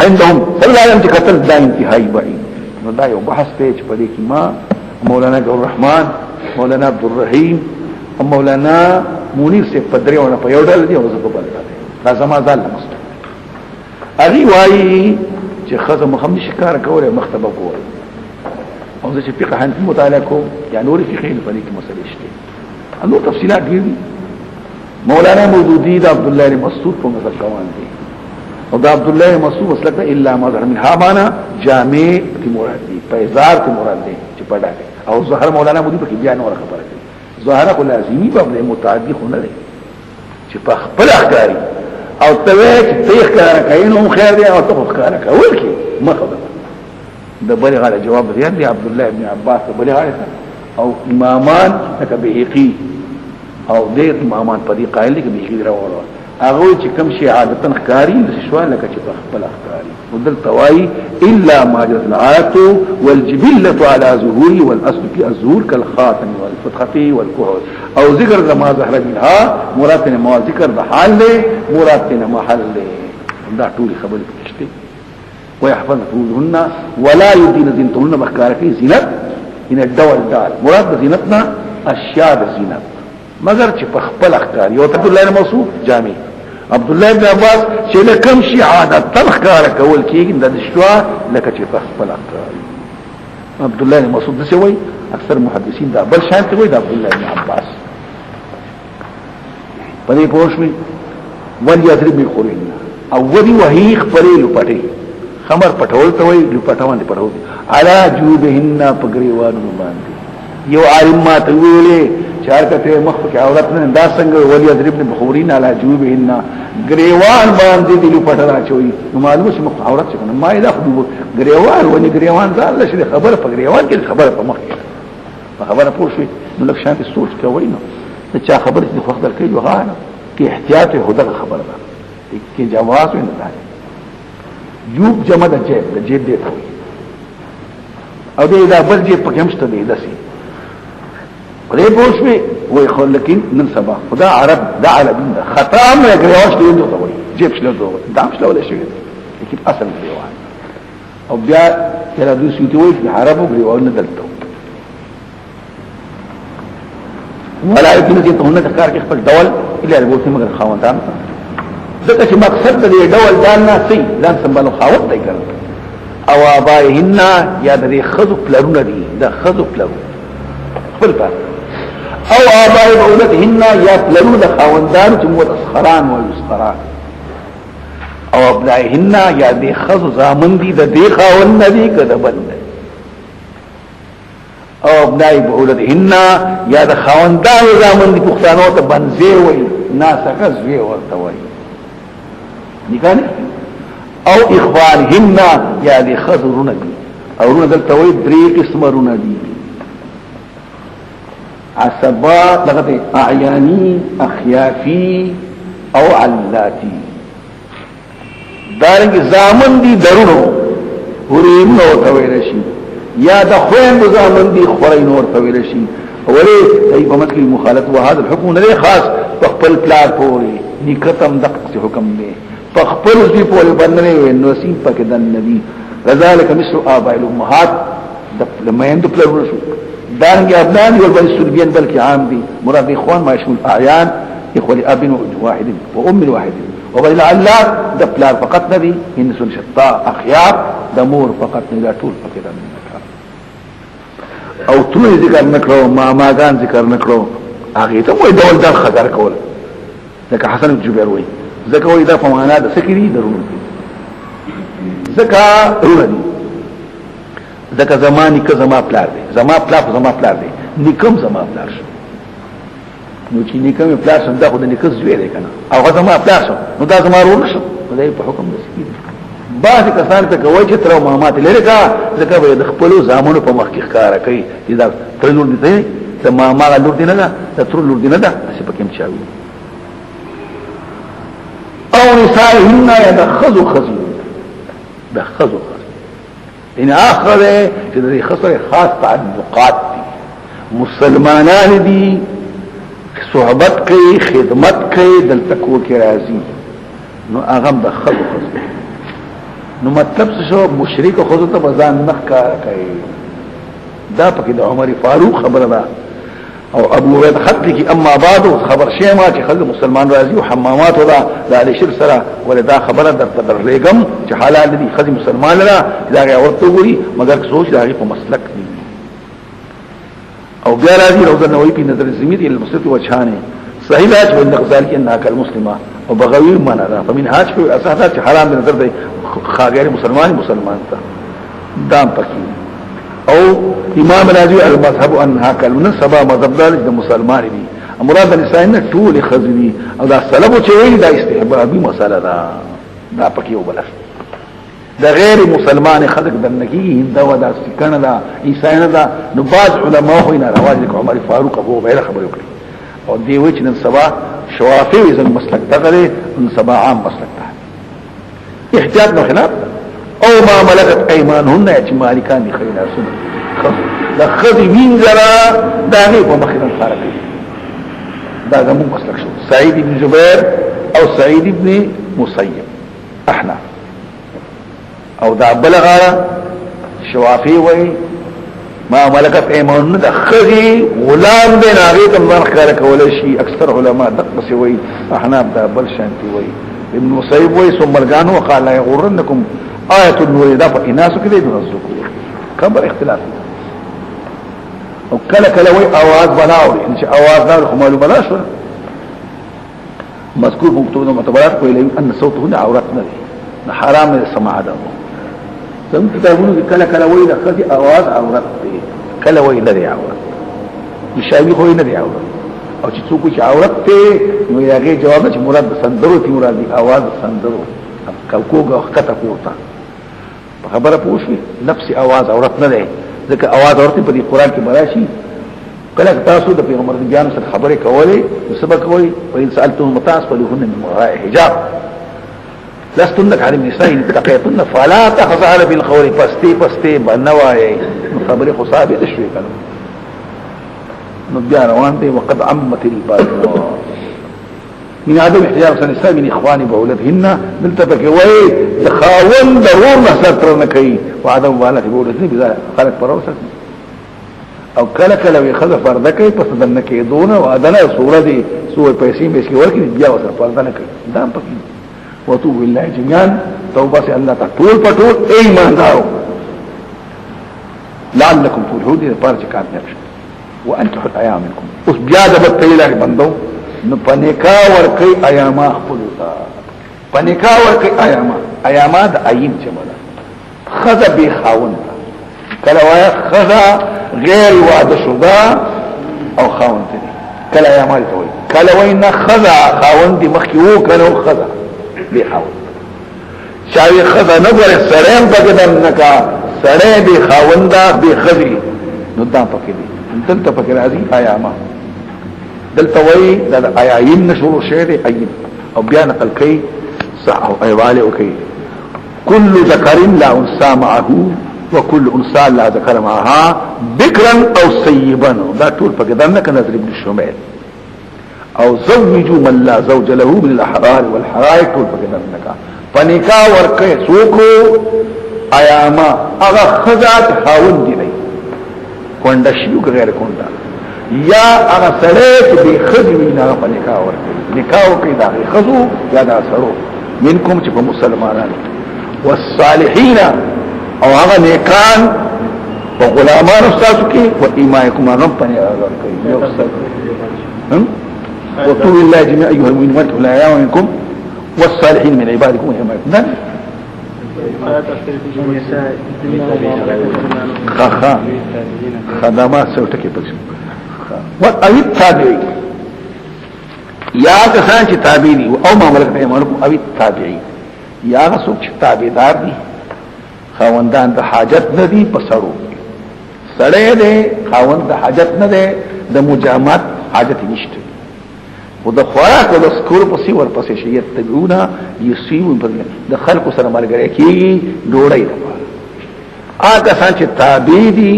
عندهم فلا ينتهي قتل دا انتهاء بعيد دا یو بحث ته چې په دې کې ما مولانا عبد الرحمن مولانا عبد الرحیم او مولانا منیر سے پدری ونه په یو ډول دی او زه په بل ډول دا زما ځل مست اغي وای چې خزه محمد شکار کوله مختبه کوله او زه چې فقه حنفي مطالعه کوم یا نور فقه په دې کې مسلې شته انو تفصيلات دي مولانا مودودی د عبد الله بن مسعود په مثال کوان دي او دا عبد الله مسعود مسلک دا الا ما ظهر منها معنا جامع تی مراد دی پیزار تی مراد دی چې پډا کوي او ظاهر مولانا مودي په بیان اور خبره کوي ظاهر کو لازمی په متعدی خو نه دی چې په خپل اخکاری او تویک تیخ کارا کئینو خیر دی او تخف کارا کول کی مخبر دا بلی غالا جواب ریان دی عبداللہ ابن عباس دا بلی غالا او امامان لکا بحیقی او دیر امامان پا دی قائل دی که بحیقی دی رو اغوی چه کم شی عادتن خکاری لسشوان لکا چه پخپل اخکاری ودل توائی الا ماجرت العادتو والجبلتو على ظهوری والاصل کی الظهور کالخاتم والفتخطی والکهر او ذکر دا ما ظهر منها مراتنا ما ذکر دا حال لے مراتنا ما حل لے دا طول خبر پکشتے ويحفظن فروجهن ولا يدين زينتهن مخكاركي زينت ان الدول دال مراد زينتنا اشياء زينت مگر چې په خپل اختیار یو عبد الله موصوف جامع عبد الله بن عباس چې لکم شي عادت تلخکار کول کېږي د شوا لکه چې په خپل اختیار عبد الله بن مسعود څه وایي اکثر محدثین دا بل شان ته وایي د عبد الله بن عباس په دې پوښتنه ولي يضرب بخورين او ودي وهي خپلې لپټي خمر پټول ته وایي لپټوان دي پټول علا جوبهن پګریوانو باندې یو عالم ما ته ویلې چارته مخ کې عورت نه دا څنګه ولي يضرب بخورين علا جوبهن گریوان باندې دي لپټرا چوي نو معلومه چې مخ عورت څنګه ما اله خو گریوان ونی گریوان ځان لشي خبره په گریوان کې خبره په مخ خبره پوښي نو لکه شانتي سوچ کوي نو چې خبره دي خو خبر کوي وغانه کې احتیاط هدا خبره ده کې جواز نه ده جوب جمع د جیب دی ته او دې دا بل جیب پکې همشته دی دسي پرې پوښوي وای خو لیکن نن سبا خدا عرب دا عربین دا ختم یې غواش دی نو ته وای جیب شلو دوه دام شلو ولا شي لیکن اصل دی وای او بیا کله دوی سوتي وای عربو غواړي نه دلته ولا يمكن ان تكون کار کې خپل ډول الا البوت مگر خاوندان ځکه چې مقصد دې ډول دان نه سي ځان سمبالو خاوند دی کړ او ابایهن یا دې خذ پلرونه دي دا خذ پلرونه خپل پات او ابای اولادهن یا پلرونه د خاوندان چې مو اسخران او یسخران او ابنائهن یا دې خذ زامن دي د دې خاوند دي کده بند او ابنائی بولدهن یا د خاوندان زامن دي پښتانو ته بنځي وي ناسکه زوی ورته وي نکانه او اخوانهن یا دي خضرون دي او رونه دلته وي درې قسم رونه دي عصبات لغته اعیانی اخیافی او علاتی دارنګ زامن دي درونو وریم نو ته ویل شي یا د خويند زامن دي خوري نور تویل شي اولی ای په مکه مخالفت وهذا الحكم نه خاص خپل پلان پوري نکتم دغه حکم دی خپل دې پوري باندې نو سیم پکې د نبی رضالک مثل اباء الامهات د لمین د پلان شو دانګ ابنان یو بل سلبيان بلکې عام دي مراد اخوان ما يشمل اعيان اخوه اب واحد وام واحد وبل الله د پلان فقط نبي ان سن شطاء اخيار د مور فقط نه ټول پکې د او ټول ذکر نکړو ماګان ذکر نکړو هغه ته وای ډول د خطر کول لکه حسن الجبير وای زکه وای دا په معنا د سکري درونه زکه رونه زکه زماني که زما پلار دی زما پلار دی نکم زما پلار شو نو چې نکم پلار شو دا خو د نکز زوی دی کنه او زما پلار شو نو دا زما رونه شو خدای په حکم د سکري بعض کسان ته کوي چې تر مامات لري کا ځکه به د خپل زامنو په مخ کې ښکارا کوي چې دا تر لور دي ته ماما لور دي نه ده تر لور دي نه ده څه پکې مچاوي او نسائهن يدخذوا خذوا ان اخر چې د خسر خاص تعلقات دي مسلمانان دي صحبت کوي خدمت کوي دلته کو کې راځي نو هغه د خذوا نو مطلب څه شو مشرک خو ته بزان نخ کار کوي دا پکې د عمر فاروق خبره ده او ابو عبید خط کی اما بعد خبر شی ما چې خلک مسلمان راضي او حمامات ودا د علی شر سره ولدا خبره در لګم چې حلال دي خدي مسلمان لرا دا ورته ګوري مگر سوچ راغي په مسلک دي او بیا راځي روزه نوې په نظر زمید المسلک وچانه صحیح راځي د غزال کې انها کالمسلمه او بغوی معنا ده په منهاج په اساس چې حرام نظر دی غیر مسلمان ته دام پکې او امام راضي المذهب انها کلمه سبا مذهب د مسلمان دي مراد الانسان ټول خزوی او دا سلب چې وی دا استحبابي مسله ده دا پکې وبلغ دا غیر مسلمان خلق دنکی دا ودا سکنه دا عیسایانه دا نو بعض علماء هینا رواج عمر فاروق ابو عبیده خبر وکړي او دی وی چې نن سبا شوافی زن مسلک دغه نن سبا عام مسلک ده احتیاط نه خلاف او ما ملکت ايمانهن چې مالکان دي خینا سن دا خذ وین زرا دا نه په مخینه فرق دا زموږ مسلک شو سعید بن جبیر او سعید بن مسیب احناف او دا بلغاره شوافی وی ما ملکت ایمانون دا خذی غلام دین آغیت امدان خیال کولی شی اکثر علماء دقسی وی احناب دا بل شانتی وی ابن مصیب وی سمرگانو وقال لا یغرنکم آیت النور دا فا اناسو کده دون الزکو کمبر اختلاف او کلا وی آواز بناوری انچه آواز ناوری خمالو بنا شو مذکور مکتوب متبرات کوئی لیو ان صوتهن عورت ندی حرام ندی سماع دامو زمون کتابونو کې کله وایي د خدي आवाज عورت دی کله وایي نه دی عورت مشابه خو نه دی عورت او چې څوک چې عورت ته نو یې جواب چې مراد سندرو تی مراد دی आवाज سندرو کوګه خطه کوته په خبره پوښي نفس आवाज عورت نه دی ځکه आवाज عورت په دې قران کې مراشي کله تاسو د پیغمبر بیان سره خبرې کولې سبق وایي وان سالتهم متاس فلهن من وراء حجاب لستنك على النساء اتقيتن فلا تخضعن بالقول پستی بنواي خبر خصابه تشوي کنه نو بیا روان دي وقد عمت الباطل من عدم احتيار النساء من اخوان بولدهن دلتبك وي تخاون ضرور نسر نکي وعدم بالغ بولدهن بذا خلق پروسه او کله وي خذ فرض کوي پس دنه دون وادنا صوره دي سوې پیسې به شي ورکړي بیا وسه فرض نه کوي دا پکې وتوب الله جميعا توبه سي الله تعالى پټول ایمان دارو لعلكم تفلحون دي پارچ کار نه وانتم حيا منكم اوس بیا د بتیلار بندو نو پنیکا ورکی ایاما خپلتا پنیکا ورکی ایاما د ایم چملا خذا به خاون کله وای خذا غیر واده شدا او خاون دي کله ایاما ته وای کله وای نه خذا خاون دي مخيو کله خذا به خاون شاوی خذا نګور سړیم پکدن نکا سړی به خاوندا به خذي نو دا پکې دي دلته پکې راځي ایاما دلته وای د ایاین نشور شعر ایم او بیا نقل کوي صح او ایواله او کوي كل ذكر لا انثى معه وكل انثى لا ذكر معها بكرا او سيبا دا ټول پکې دنه کنه نظر ابن شمال او زوجوا من لا زوج له من الاحرار والحرائق ټول پکې دنه کا پنیکا ورکه سوکو ایاما هغه خذات خاون دي نه کونډه شیو غیر کونډه یا هغه سره چې به خذوی نه په نکاح ورکړي نکاح کوي دا خذو یا دا سرو منکم چې په مسلمانانو والصالحین او هغه نیکان په غلامانو تاسو کې او ایمانکم هغه په نکاح ورکړي یو څه وطول الله جميع ايها المؤمنون لا يعاونكم والصالحين من عبادكم وإمائكم خدمات سوټکه پښه او التابعي یا کسان چې تابع دي او ما ملک ایمانکم او التابعي یا څوک چې تابعدار دي خاوندان د حاجت نه دي پسړو سړی دی خاوند د حاجت نه دی د مجامات حاجت نشته او د خوراک او د سکور پسې ورپسې شي تبعونا یسیو د خلق سره ملګری کیږي ډوړی نه هغه کسان چې تابع دي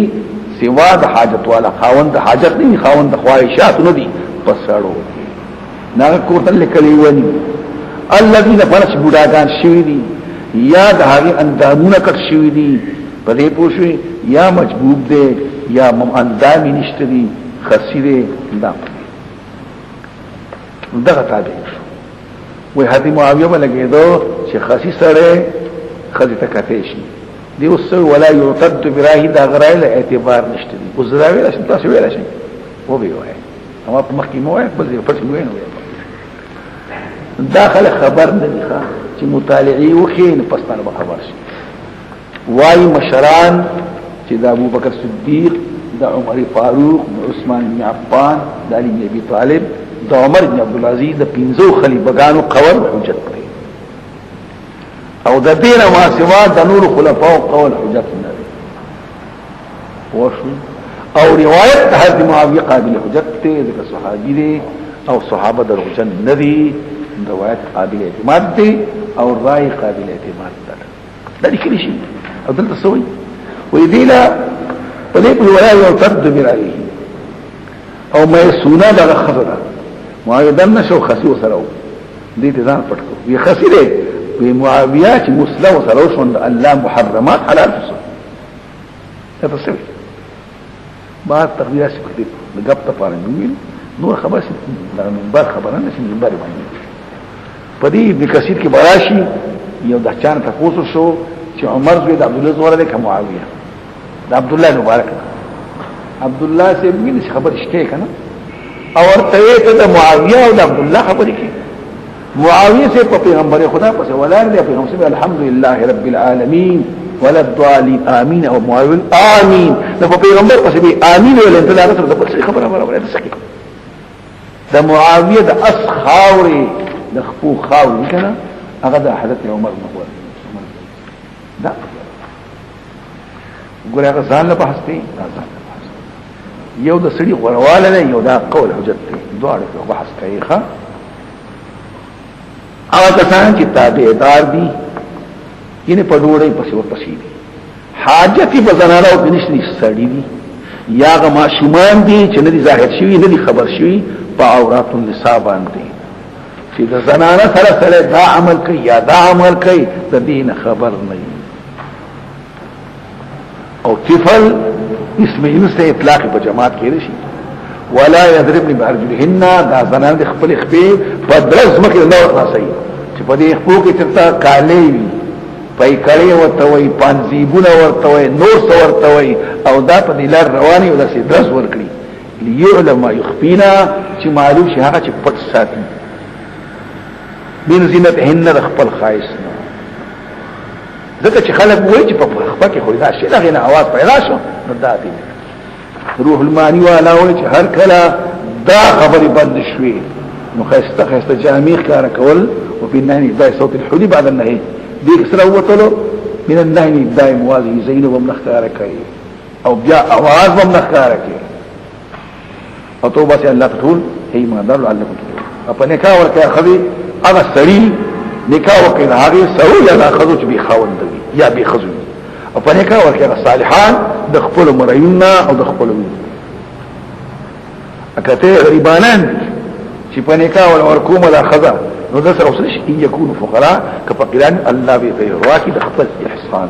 سوا د حاجت والا خاوند حاجت نه خاوند خواهشات نه دي پسړو نه کوتل لیکلی ونی الذين فرش بډاګان شوی دي یا د هغه اندامونه کټ شوی دي په دې پوښي یا مجبوب دي یا اندامي نشته دي خسیره دا دغه تابع شو وای هدي معاویه ولګیدو چې خسی سره خدي تکته شي دی اوس ولا يعتد براه دا غرایل اعتبار نشته دي او زراوی راشي تاسو ویل شي و به وای اما په مخکې مو وای په دې پټ وینو داخل خبر نه دي چې مطالعه وکړي نو پس نه خبر شي وايي مشران چې د ابو بکر صدیق د عمر فاروق د عثمان بن عفان د علي بن ابي طالب د عمر بن عبد العزيز د پنځو خلیفګانو قول حجت دی او د دینه ما سوا د نور خلفاء قول حجت نه دی او روایت حضرت معاویه قابل حجت دی د صحابي دی او صحابه د حجت نه دی روایت قابل اعتماد دی او رائے قابل اعتماد ده دا لیکل شي او دلته سوي ويدينا فليب ولا يرتد برأيه او ما يسونا لغا خضرا معاوية دلنا شو خسي وسرعو دي تزان پتكو ويخسي لي بمعاويات مسلا وسرعو شوند الله محرمات حلال فصل يتصوي بعد تغيير سكتب لقب تفارن نويل نور خبر من بار خبران نسي من بار معنی فدي ابن كثير کی براشي يو دهچان تفوسو شو چې عمر زوی د عبد الله زوره ده معاويه د عبد الله مبارک عبد الله سے مين خبر شته کنه او ورته ته د معاويه او د عبد الله خبرې کې معاويه سے په پیغمبر خدا پس ولار دی پیغمبر الحمدلله رب العالمین ولا الضالين امين او معاويه امين د پیغمبر پس به امين ول انت لا تر د خبره ده سکه د معاويه د اسخاوري د خپو خاوري کنه هغه د حضرت عمر بن عفان دا ګوره هغه ځان له بحث دی یو د سړي غرواله نه یو دا قول حجت دی دواړه په بحث کوي ښا هغه کسان چې تابعدار دي ینه په ډوړې پسې ورپسې دي حاجت په زنانه او بنشني سړي دي یا هغه ماشومان دي چې نه دي ظاهر شوی نه دي خبر شوی په عورات النساء باندې چې د زنانه سره دا عمل کوي یا دا عمل کوي د دین خبر نه او طفل اسم جنس اطلاق په جماعت کې رشي ولا يضربن بارجلهن دا زنان د خپل خپې په درز مکه نه ورسي چې په دې خپل کې ترتا کالي وي پای کړي ورته وي پانځيبونه ورته وي نور څو ورته وي او دا په دې لار رواني او د سي درز ورکړي ليعلم ما يخفينا چې معلوم شي هغه چې پټ ساتي من زینتهن د خپل خایس ځکه چې خلک وایي چې په خپل کې خو دا شي دغه نه आवाज پیدا شو نو دا دی روح المانی والا وایي چې هر کله دا خبرې بند شوي نو خسته جامع کار کول او په نهي دای صوت الحدي بعد النهي دې سره وته من النهي دائم واضح زینب ومنخار کوي او بیا आवाज ومنخار کوي او توبه سي الله تقول هي ما دل علمك اپنے کا ورکه خبي هغه سړی نکاح وکړه هغه سړی یا خزو چې به خوند وي یا به خزو او په نکاح وکړه صالحان د خپل مراینا او د خپل اکته غریبانان چې په نکاح ورکوم لا خزا نو د سره وصل شي يكونوا فقراء كفقيران الله به واکي د خپل احسان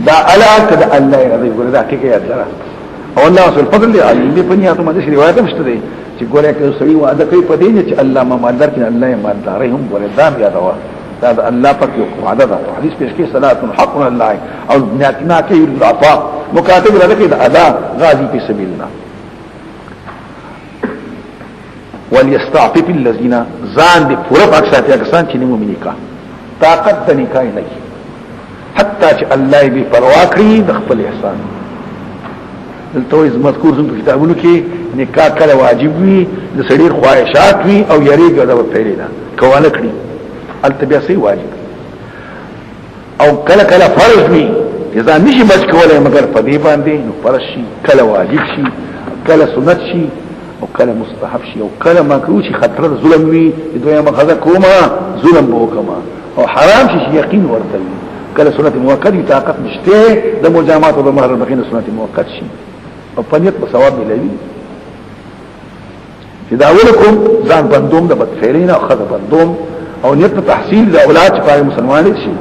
دا الا کده الله رضي ګره دا کې یاد لره او الله سبحانه الفضل علي په پنځه مده روایت مشته دي چې ګوره کې سړي وعده کوي په دې چې الله ما مالدار کې الله یې مالدار هم ګوره دام یادوا دا الله پاک یو وعده ده حدیث پیش کې صلات حق الله او بناتنا کې العطاء مکاتب لري کې ادا غازي په سبيل الله وليستعطف الذين زان دي پورا پاکستان کسان چې نیمه نکاح طاقت د نکاح نه حتی چې الله به پروا کوي د خپل احسان دلته مذکور زم په کتابونو کې نکاح کله واجب وي د سړي خواهشات وي او یریږي دا پیری دا کواله کړی التبیا سي واجب او کله فرض وي اذا نشي بچ کولای مگر په دې باندې نو فرض شي کله واجب شي کله سنت شي او کله مستحب شي او کله مکروه شي خطر ظلم وي دوی مخزه کوما ظلم بو کما او حرام شي یقین ورته کله سنت موقت طاقت نشته د مجامعات او د مہر بقین سنت موقت شي او پنیت په ثواب ملوي چې دا ولکم ځان بندوم د بدفعلین او خذ بندوم او نیت تحصیل د اولاد چې پای مسلمان شي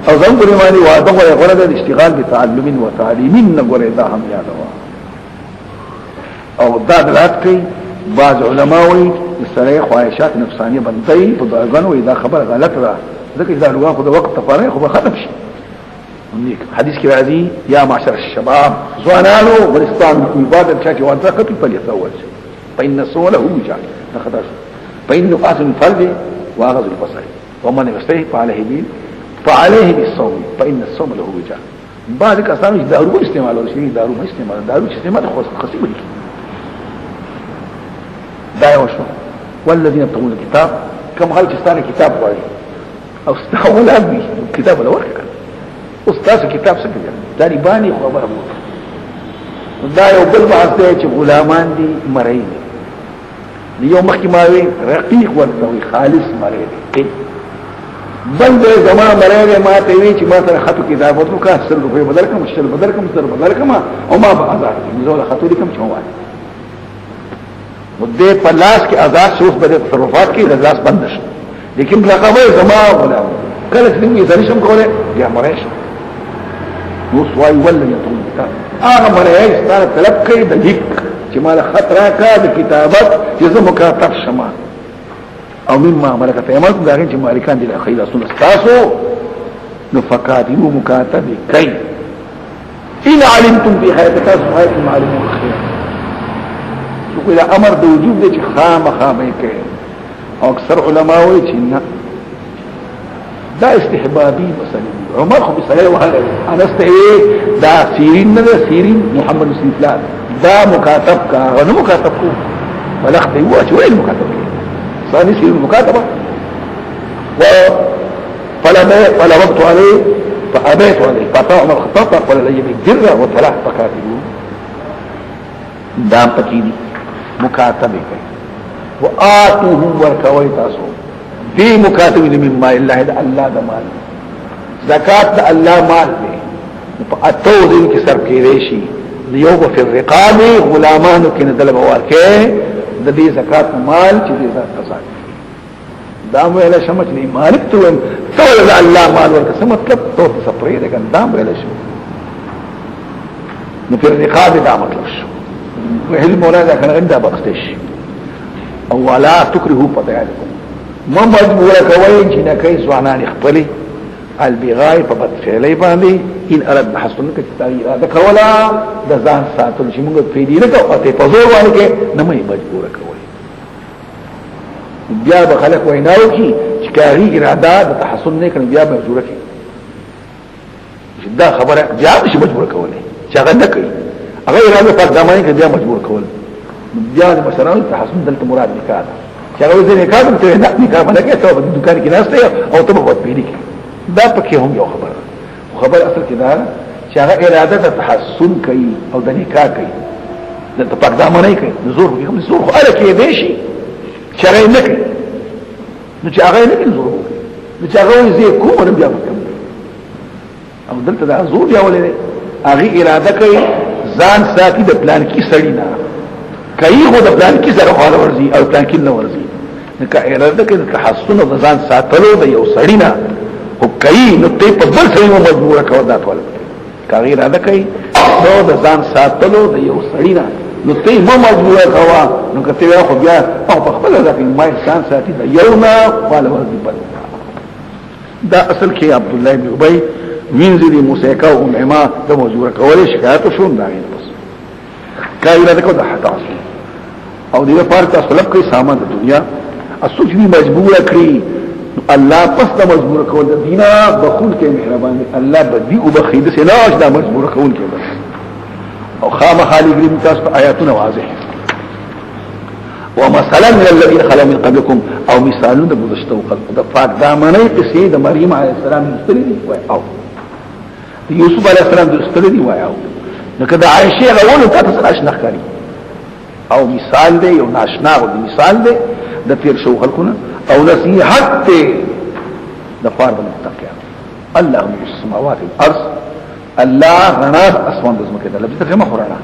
او ځان په معنی واده او غره د اشتغال بتعلم و تعلیم نګورې دا هم یادوا او دا دلالت کوي بعض علماوی سره خواهشات نفسانیه بندي په دغه دا خبره غلط را ځکه دا لوګه خو د وخت لپاره خو ختم شي نیک حدیث کې راځي یا معاشر الشباب زوانانو ورستان عبادت چا کې وانت کپی په لسول فإن سوله وجا خطا شو فإنه قاسم فرد واغض البصر ومن يستحي فعليه بالصوم فإن الصوم له وجاء بعد کسانو چې دارو استعمال او شي دارو نه استعمال دارو چې استعمال خاصي وي دا یو شو والذین يتقون الكتاب کوم خلک چې ستاره کتاب وایي او ستاره ولادي کتاب ولا ورکه استاد کتاب څه کوي دانی باندې خبره مو دا یو بل بحث دی چې غلامان دي مړی دي یو مخکې ماوي رقیق ورته خالص مړی دی بل دې زما مړی ما ته وی چې ما سره خطو کتابت وکړه 100 روپے بدل کوم 100 بدل کوم 100 بدل کوم او ما به آزاد زول خطو دې کوم چوان مدې په لاس کې آزاد شوف بده تصرفات کې د لاس بند شي لیکن رقابه زما غلام کله چې دې ځنشم کوله بیا مړی شي نو سوای ول یتون کتاب هغه مړی ستاره طلب کوي د لیک چې مال خط راکا د کتابت چې زه مکاتب شمه او مما ملکت ایمانکم داغین چې مالکان دي خیل اسون استاسو نو فکاتبو مکاتب کئی ان علمتم فی حیاتتاس حیات معلومون خیر شو کوئی امر دو وجوب دی چې خامه کئی او اکثر علماوی چې نا دا استحبابی مسئله عمر خو بسئله وحاله انسته دا سیرین نده سیرین محمد حسین فلان دا مکاتب کا غنو مکاتب کو ولخت هو چې وين مکاتب ثاني سير المكاتبة فلا وقت عليه فأبيت عليه فأطاع عمر الخطاب قال لي بالجرة وثلاث فكاتبون دام تكيدي مكاتبة وآتوهم وركوي تاسو دي مكاتبة مما الله دا الله دا مال زكاة دا الله مال دي فأتو دين كسر كيريشي ليوب في الرقاب غلامانو كنا دلب واركيه د دې زکات مال چې دې زکات قصاد دا ویل شمه چې مالک ته ټول الله مال ورته څه مطلب ته سپری ده کنه دا ویل شو نو پر رقاب دا مطلب شو وهل مولانا کنه انده بختش او ولا تکرهوا فتياتكم ما مجبور کوي چې نه کوي ځوانان خپل البغاء په بد فعلی باندې ان اراد حسن کې تغییر دا کولا د ځان ساتل چې موږ پیډی نه کوو ته په زور باندې نه مې مجبور کوي بیا به خلک ویناو کی چې کاری اراده د تحسن نه کړي بیا مجبور کوي دا خبره بیا مش مجبور کوي چې هغه نه کوي هغه اراده په ځمانه کې بیا مجبور کوي بیا مثلا تحسن دلته مراد نکاح چې هغه ځینې کار ته نه نکاح باندې کې ته په دکان کې ناشته او ته په پیډی کې دا پکې هم یو خبر اصل کې دا چې هغه اراده د تحسن کوي او د نکاح کوي د تپاک دامنې کوي زور کوم زور خو اله کې دی شي چې هغه نه کوي نو چې هغه نه کوي زور نو چې هغه زی کوم بیا کوم او دلته دا زور یا ولې هغه اراده کوي ځان ساتي د پلان کې سړی نه کوي خو د پلان کې سره خاله ورزي او پلان کې نه ورزي نو که اراده کوي تحسن او ځان ساتلو د یو سړی نه او کوي نو ته په بل څه مجبور کوي دا ټول کاغیر ادا کوي نو د ځان ساتلو د یو سړی نه نو ته مو مجبور کوا نو کته خو بیا او په خپل ځکه ما انسان ساتي دا یو نه قال ورته بل دا اصل کې عبد الله بن ابي وینځري موسی کا او ما د مجبور کول شکایت شو نه غي بس کاغیر ادا کو د حتا او دې په تاسو طلب کوي سامان د دنیا اسو چې مجبور کړی الله پس دا مجبور کول د دینا بخول کې مهربان دی الله بدی او بخید سے لاش دا مجبور کول کې بس او خامخالي ګریم تاسو آیاتونه واضح ومثلا من الذين خلوا من قبلكم او مثالون د گذشته خلق د پاک دامنې قصې د مریم علیه السلام مستری دی وای او د یوسف علیه السلام د مستری دی وای او نو کدا عائشه غوونه تاسو آشنا کړی او مثال دی او ناشنا او مثال دی د تیر شو خلقونه او نصیحت ته د فار د متقین الله نور السماوات والارض الله غنا اسمان د زمکه د لبته ما خورانه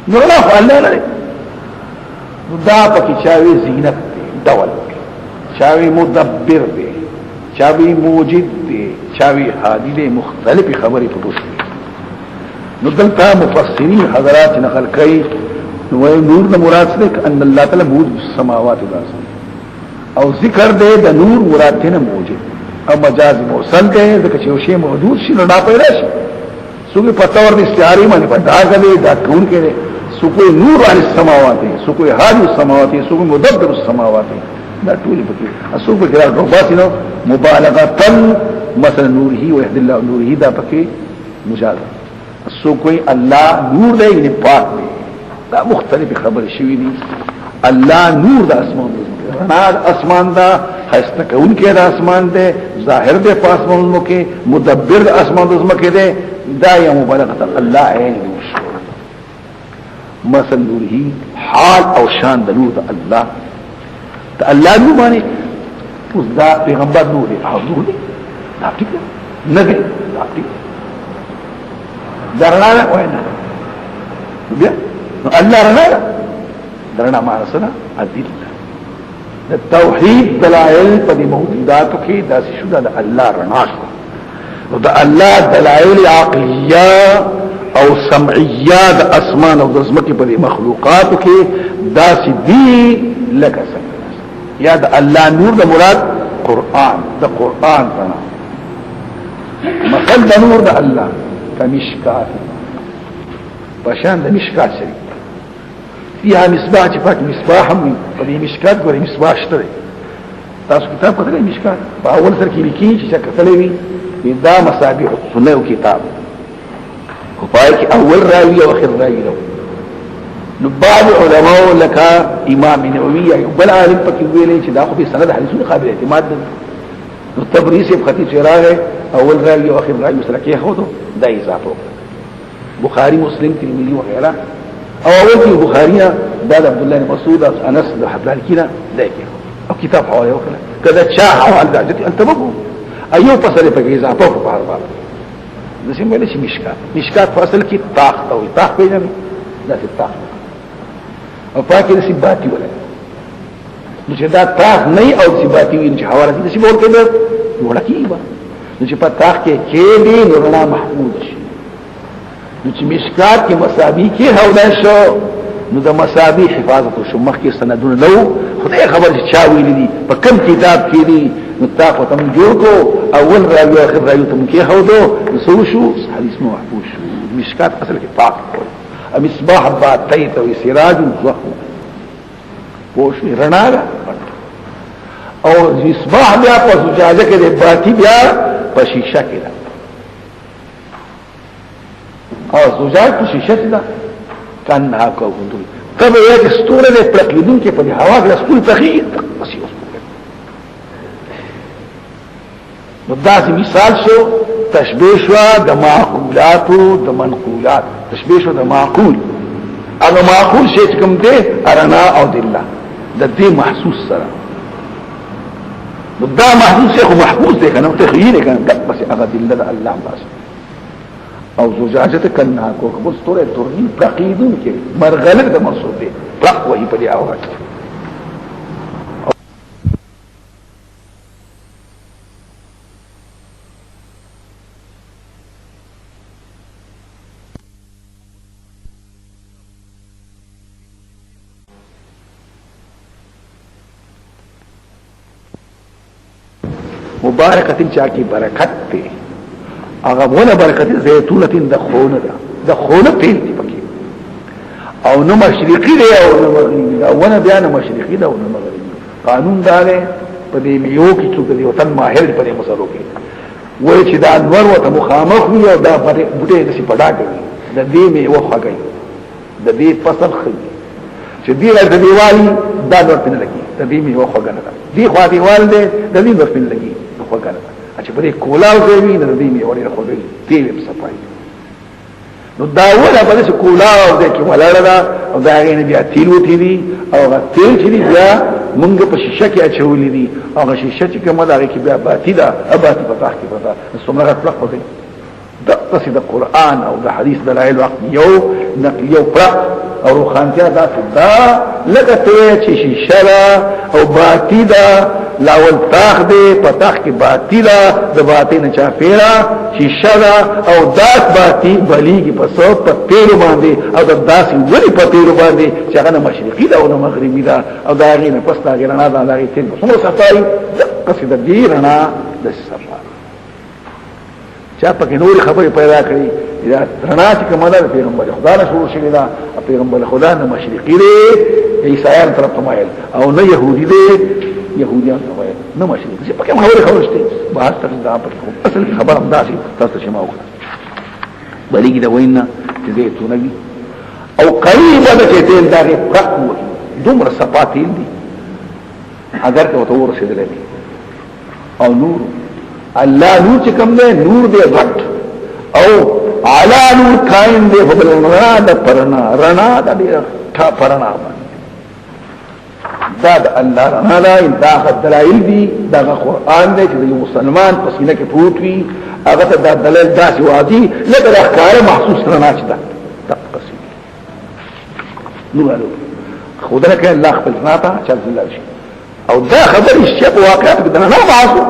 نو الله الله نه دا پکې چاوي زینت ډول چاوي مدبر دی چاوي موجد دی چاوي هادي دی مختلف خبرې پټوي نو دلته مفسرین حضرات نقل کوي نو نور د مراد څخه ان الله تعالی موجود السماوات والارض او ذکر دے د نور مراد ته موجود او مجاز موصل دے ځکه چې شی موجود شي نو نه پیدا شي سوګي پتا ور دي استعاری باندې پتا غلي دا کون کې سوکوی نور علی السماوات سوکوی حاجی السماوات سوکوی مدبر السماوات دا ټول پکې اسو په ګرا روباسي نو مبالغه مثلا نوره ويهد الله نوره دا پکې مجاز اسو کوئی الله نور دی نه پاک دی دا مختلف خبر شوی دی الله نور د اسمان رڼا اسمان دا خسته کون کې د اسمان دی ظاهر د پاسمانونو کې مدبر د اسمان د زمکه دی دا یا مبالغه الله عین مثلا نوره حال او شان د نور د الله ته الله نور باندې اوس دا پیغمبر نور دی او نور دی دا ټیک نه دی دا ټیک درنا وینا بیا الله رنا درنا معنا سره ادله التوحید دلائل په موجوداتو کې داسې شو د الله رنا شو او د الله دلائل عقلیه او سمعیه د اسمان او د زمکه په مخلوقاتو کې داسې دي لکه څنګه یا د الله نور د مراد قرآن د قرآن رنا مثل د نور د الله كمشكات بشان ده مشكات شريك فيها مصباح جفاك مصباح هم فدي مشكات قولي مصباح اشتري تاسو كتاب قتل مشكات فأول سر كي لكي شاك قتلوي دا مصابيح السنة وكتاب وفايك أول راوي وآخر راوي له نبعض علماء لك إمام نووي بل عالم فكيويلي شداخو في سند حديثون قابل اعتماد التبريس بخطيب شراغه اول راوي واخر راوي مسلكيه خودو دا اضافه بخاري مسلم ترمذي وغيره او اول في البخاري دا عبد الله بن مسعود انس بن حبان كده دا او كتاب حوالي وكله كذا شاع على درجه انت بقى ايو فصل په اضافه په بار بار نسیم ویل شي مشکات فصل کې طاق او طاق پیژنې دا طاق او پاکي د سباتي ولا نو چې دا طاق نه او سباتي وي چې حواله دي چې ور کې ده ولا کیبا نو چې په طاق کې دې نورنا محمود شي نو چې مشکات کې مصابي کې هودا شو نو د مصابي حفاظت شو مخ کې سندونه لو خدای خبر چې چا ویل دي په کوم کتاب کې دي نو طاق تم جوړ کو اول راوي اخر راوي تم کې هودو نو شو حدیث مو محفوظ شو مشکات اصل کې طاق مصباح باتیت و سراج زخم پوشی رنا را او مصباح بیا پا زجاجه که ده باتی بیا پا شیشه که ده او زجاج پا شیشه که ده کن نها کو کندوی تب ایک استور ده پرقلیدون که پا ده هوا که اسکول تخییر بسی اسکول نداسی مثال شو تشبیه شو د معقولاتو د منقولات تشبیه شو د معقول اغه معقول شی کوم دی ارنا او دله د دې محسوس سره دا محسوس شی خو محفوظ دی کنه تخیل کنه بس اغه دله د الله بس او زجاجه کنا کو قبول ستوره تورین تقیدون کې مرغله د منصوب دی طلق وهي په دې اوقات مبارکتین چاکی برکت تی اغا ولا برکتی زیتونتین دا خونه دا دا خونه تیل تی پکی او نو مشرقی دی او نو مغربی دا ونا بیا نو مشرقی دا او نو مغربی قانون داره پا دی میو کی چوک دی وطن ماهر دی پا دی مسلو کی وی چی دا انور و تا مخامخ وی او دا بوٹه دسی پڑا گئی دا دی میو خوگئی دا دی فصل خگئی چی دی غیر دا دیوالی دا نور پین لگی دا دی میو خوگن دا دی خواه دیوال دی دا دی نور پین لگی وګاله چې په دې کولاو دی نه دې می وړي خو دې تیل په صفای نو دا ولا په دې کولاو دې کې ولاړه دا او دا غي بیا تیل وتی دي او تیل چې بیا مونږ په شیشه کې اچولې دي او شیشه چې کومه دا کې بیا باتی دا اباتی په تاخ کې پتا څومره فرق وته دا قصید قرآن او د حدیث دلایل یو نقلیو فرق او روخانتیا دا لکه ته چې شیشه او باتی دا لاول تاخ دے پتاخ کی باتی لا دا باتی نچا پیرا شیشہ دا او داس باتی بلی کی پسو پتیرو باندے او دا داسی ولی پتیرو باندے چاگا نا مشرقی دا او نا مغربی دا او دا آگی نا پستا آگی رنا دا آگی تین سمو صفائی قصد دی رنا دا صفائی چا پاکی نوری خبری پیدا کری دا رڼا چې کومه ده پیغمبر خدا نه شروع شوی دا پیغمبر خدا نه مشرقي دی عیسایان طرف ته مایل او نه يهودي دی يهوديان ته مایل نه مشرقي چې پکې خبره خورشته بحث تر دا په اصل خبر هم داسي تاسو چې ما وکړه بلګي دا وینا چې دې تونګي او قریب ده چې تل دا پرکو دومره صفاتین دي اگر ته تو ورسېدلې او نور الله نور چې کوم ده نور دې غټ او علا نور کائن دې په رڼا د پرنا رڼا د دې ټا پرنا دا د الله رڼا دا دلایل دي دا قرآن دې چې مسلمان په سینه کې پروت وي هغه ته دا دلیل داسې واضح لکه د ښکار محسوس رڼا چې ده تقصي نور خدای کې الله خپل ذاته چل الله شي او دا خبر الشيء واقعات کې نه معصوم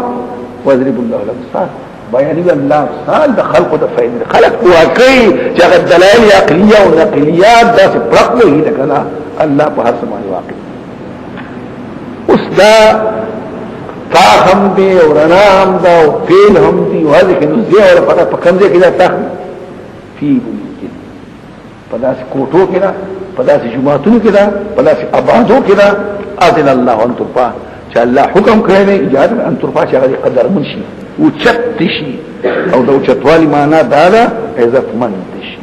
وضرب الله الامثال بیان الله مثال د خلق د فائدې خلق واقعي چې هغه دلایل عقليه او نقليات داسې پرخلو هي کنه الله په هر سمانه واقع اوس دا فاهم دي او رنا هم دا او فيل هم دي او هذه کنه زي او په کمزې کې دا تخ فی بوجه په داسې کوټو کې دا په داسې جمعاتونو کې دا په داسې آبادو کې دا اذن الله ان ترفع چې الله حکم کړی دی اجازه ان ترفع چې هغه قدر منشي او چت شي او د چتوالي معنا دا ده عزت مند شي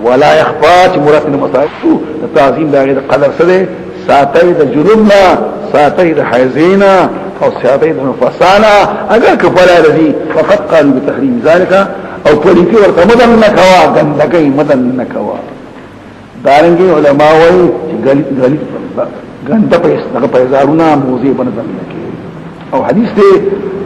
ولا يخفى چې مراد نه مصائب تعظیم دا غیر قدر سره ساتي د جرمنا ساتي د حیزینا او ساتي د نفسانا اگر کفلا الذي فقط قالوا بتحريم ذلك او پولیکی ورته مدن نکوا گندګي مدن نکوا دارنګي علماء وایي چې غلط غنده په پیزارونه موزي بنځم نکي او حدیث دی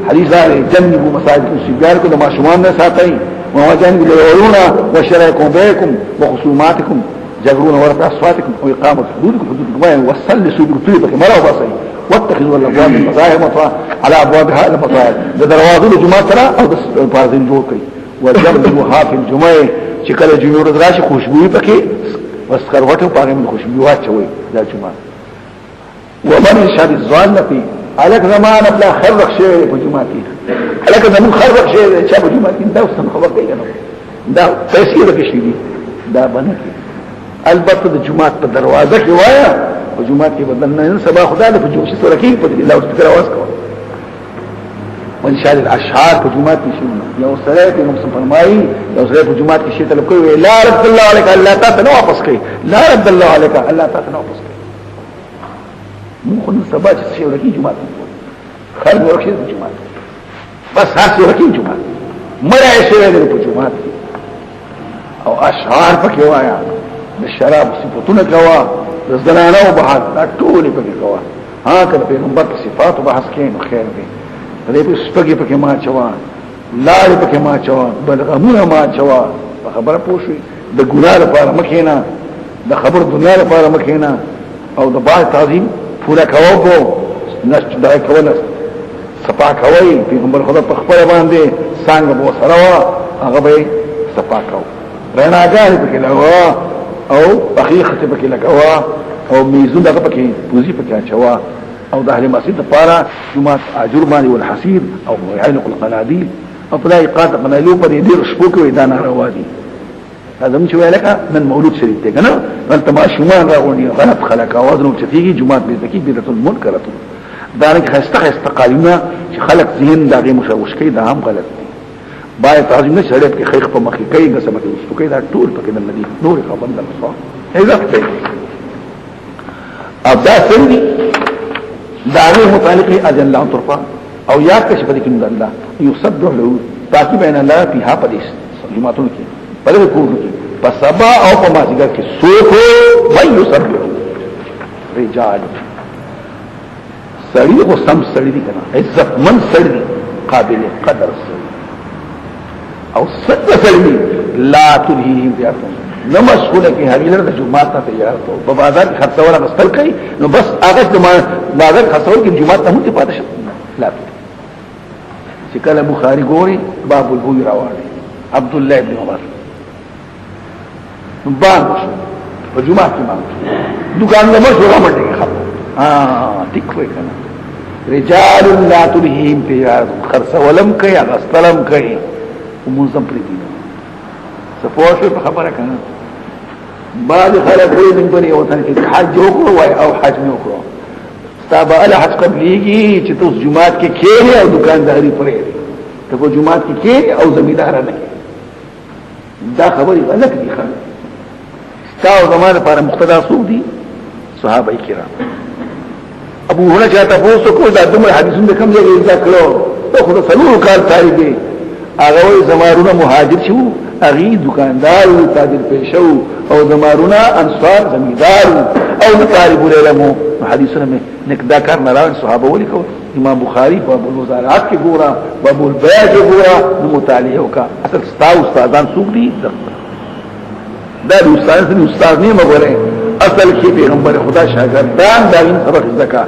حدیث دا جنبوا مساجد الشجار کو د ماشومان نه ساتي وواجهن بالعيون وشرائكم بينكم وخصوماتكم جبرون ورفع اصواتكم واقامه حدودكم حدودكم وصلوا بطيبك مرة وبصي واتخذوا الابواب المظاهر مطاع على ابوابها المطاع دروازه الجمعه ترى او بازين جوړ کړي وجبرها في الجمعه چې کله جمعه ورځ راشي خوشبوئی پکې وسکر وټو پاره من خوشبوئی واچوي دا جمعه ومن شهد الظالمه عليك زمان بلا خرق شيء په جمعه کې عليك زمان خرق شيء چې په جمعه کې دا وسم خبر کوي دا تفسیر کې شي دا باندې البته د جمعه په دروازه کې وایا په جمعه کې بدل نه سبا خدای له جوشي سره کې په الله فکر واس کو وان شاء الله الاشعار په جمعه کې شي یو سره په مسلمان فرمایي یو سره په جمعه کې شي طلب کوي لا رب الله عليك الله تعالی نو واپس کوي لا رب الله عليك الله تعالی نو واپس کوي مو خو سبا چې شي ورکی جمعه خرج ورکی جمعه بس هڅه ورکی جمعه مړای شي په جمعه او اشعار پکې وایا د شراب صفاتونه کوا د زنانو بحث دا ټول پکې کوا ها کله پیغمبر په صفاتو بحث کین خیر دی دې په سپګي پکې ما چوا لار پکې ما چوا بلغمونه ما چوا په خبره پوښي د ګناه لپاره مخینا د خبر دنیا لپاره مخینا او د باج تعظیم پورا کوو نشټ دای کوله صفا کوي پیغمبر خدا په خبره باندې څنګه بو سره هغه به صفا کوي رڼاګار پکې لوا او اخیخه پکې لګوا او میزون دغه پکې پوزي پکې اچوا او د اهل مسجد لپاره جمعه اجر باندې والحسير او عين القناديل او په دقیقات قنالو په دې شپو کې دا ناروا دي لازم چې ویلکه من مولود شریف ته کنه انت ما شومان راغونی غلط خلق اوازنو چتیږي جمعه به ذکی بدعت المنکره دا نه خسته قالونه چې خلق ذهن دغه مشوش کوي دا هم غلط دي باید تعظیم نه شریعت کې خیخ په مخې کوي قسمه کې وستو کوي دا ټول پکې د ندی نور خبر د الله عزت دی ابدا سندي داغه متعلق اجل الله طرفا او یا کشف دي کیند الله یصبح له تاکي بین الله فيها پدیس سلماتون کې پدې کوو کې پسبا او په مازیګر کې سوکو وای یصبح رجال سړی او سم سړی دي کنه عزت من سړی دي قابل قدر سړی او صد سلمی لا تلهیهم تیارتون نو مشغوله کی حویلر دا جماعت تا تیارتو ببازار کی خرصولا مستل کئی نو بس آغاش دا بازار خرصول کی جماعت تا مونتی پاتا شد لا چکل بخاری گوری باب البوی روانی عبداللہ ابن عمر بان مشو و جماعت کی مانگو دکان دا مشو رامن دیگه خب تکوئی کنا رجال لا تلهیهم تیارتون خرصولم کئی اغسطلم کئی ومنظم پریدین سپوږ په خبره کنه بعد خلک وایي من بني وطن کې حج وکړو او حج نه وکړو ستابه ال حج قبليږي چې تاسو جمعات کې کېږي او دکانداري پرې ته په جمعات کې کېږي او زمیندار نه دا خبري غلط دي خان تاسو زمانه لپاره مقتدا سوق دي صحابه کرام ابو هريره چاته پوسو کو دا دومره حدیثونه کوم ځای کې ذکر کړو ته خو څلور کال تاریخ دی هغه زمارونه مهاجر شو اغي دکاندار او تاجر پیشو او زمارونه انصار زمیندار او طالب العلم حدیثونه میں نکدا کار نه صحابه ولیکو امام بخاری په ابو الوزارات کې ګورا ابو البيع کې ګورا نو مطالعه وکا اصل استادان سوق دي دا استاد نه مګوره اصل کې پیغمبر خدا شاګردان داین سبق زکا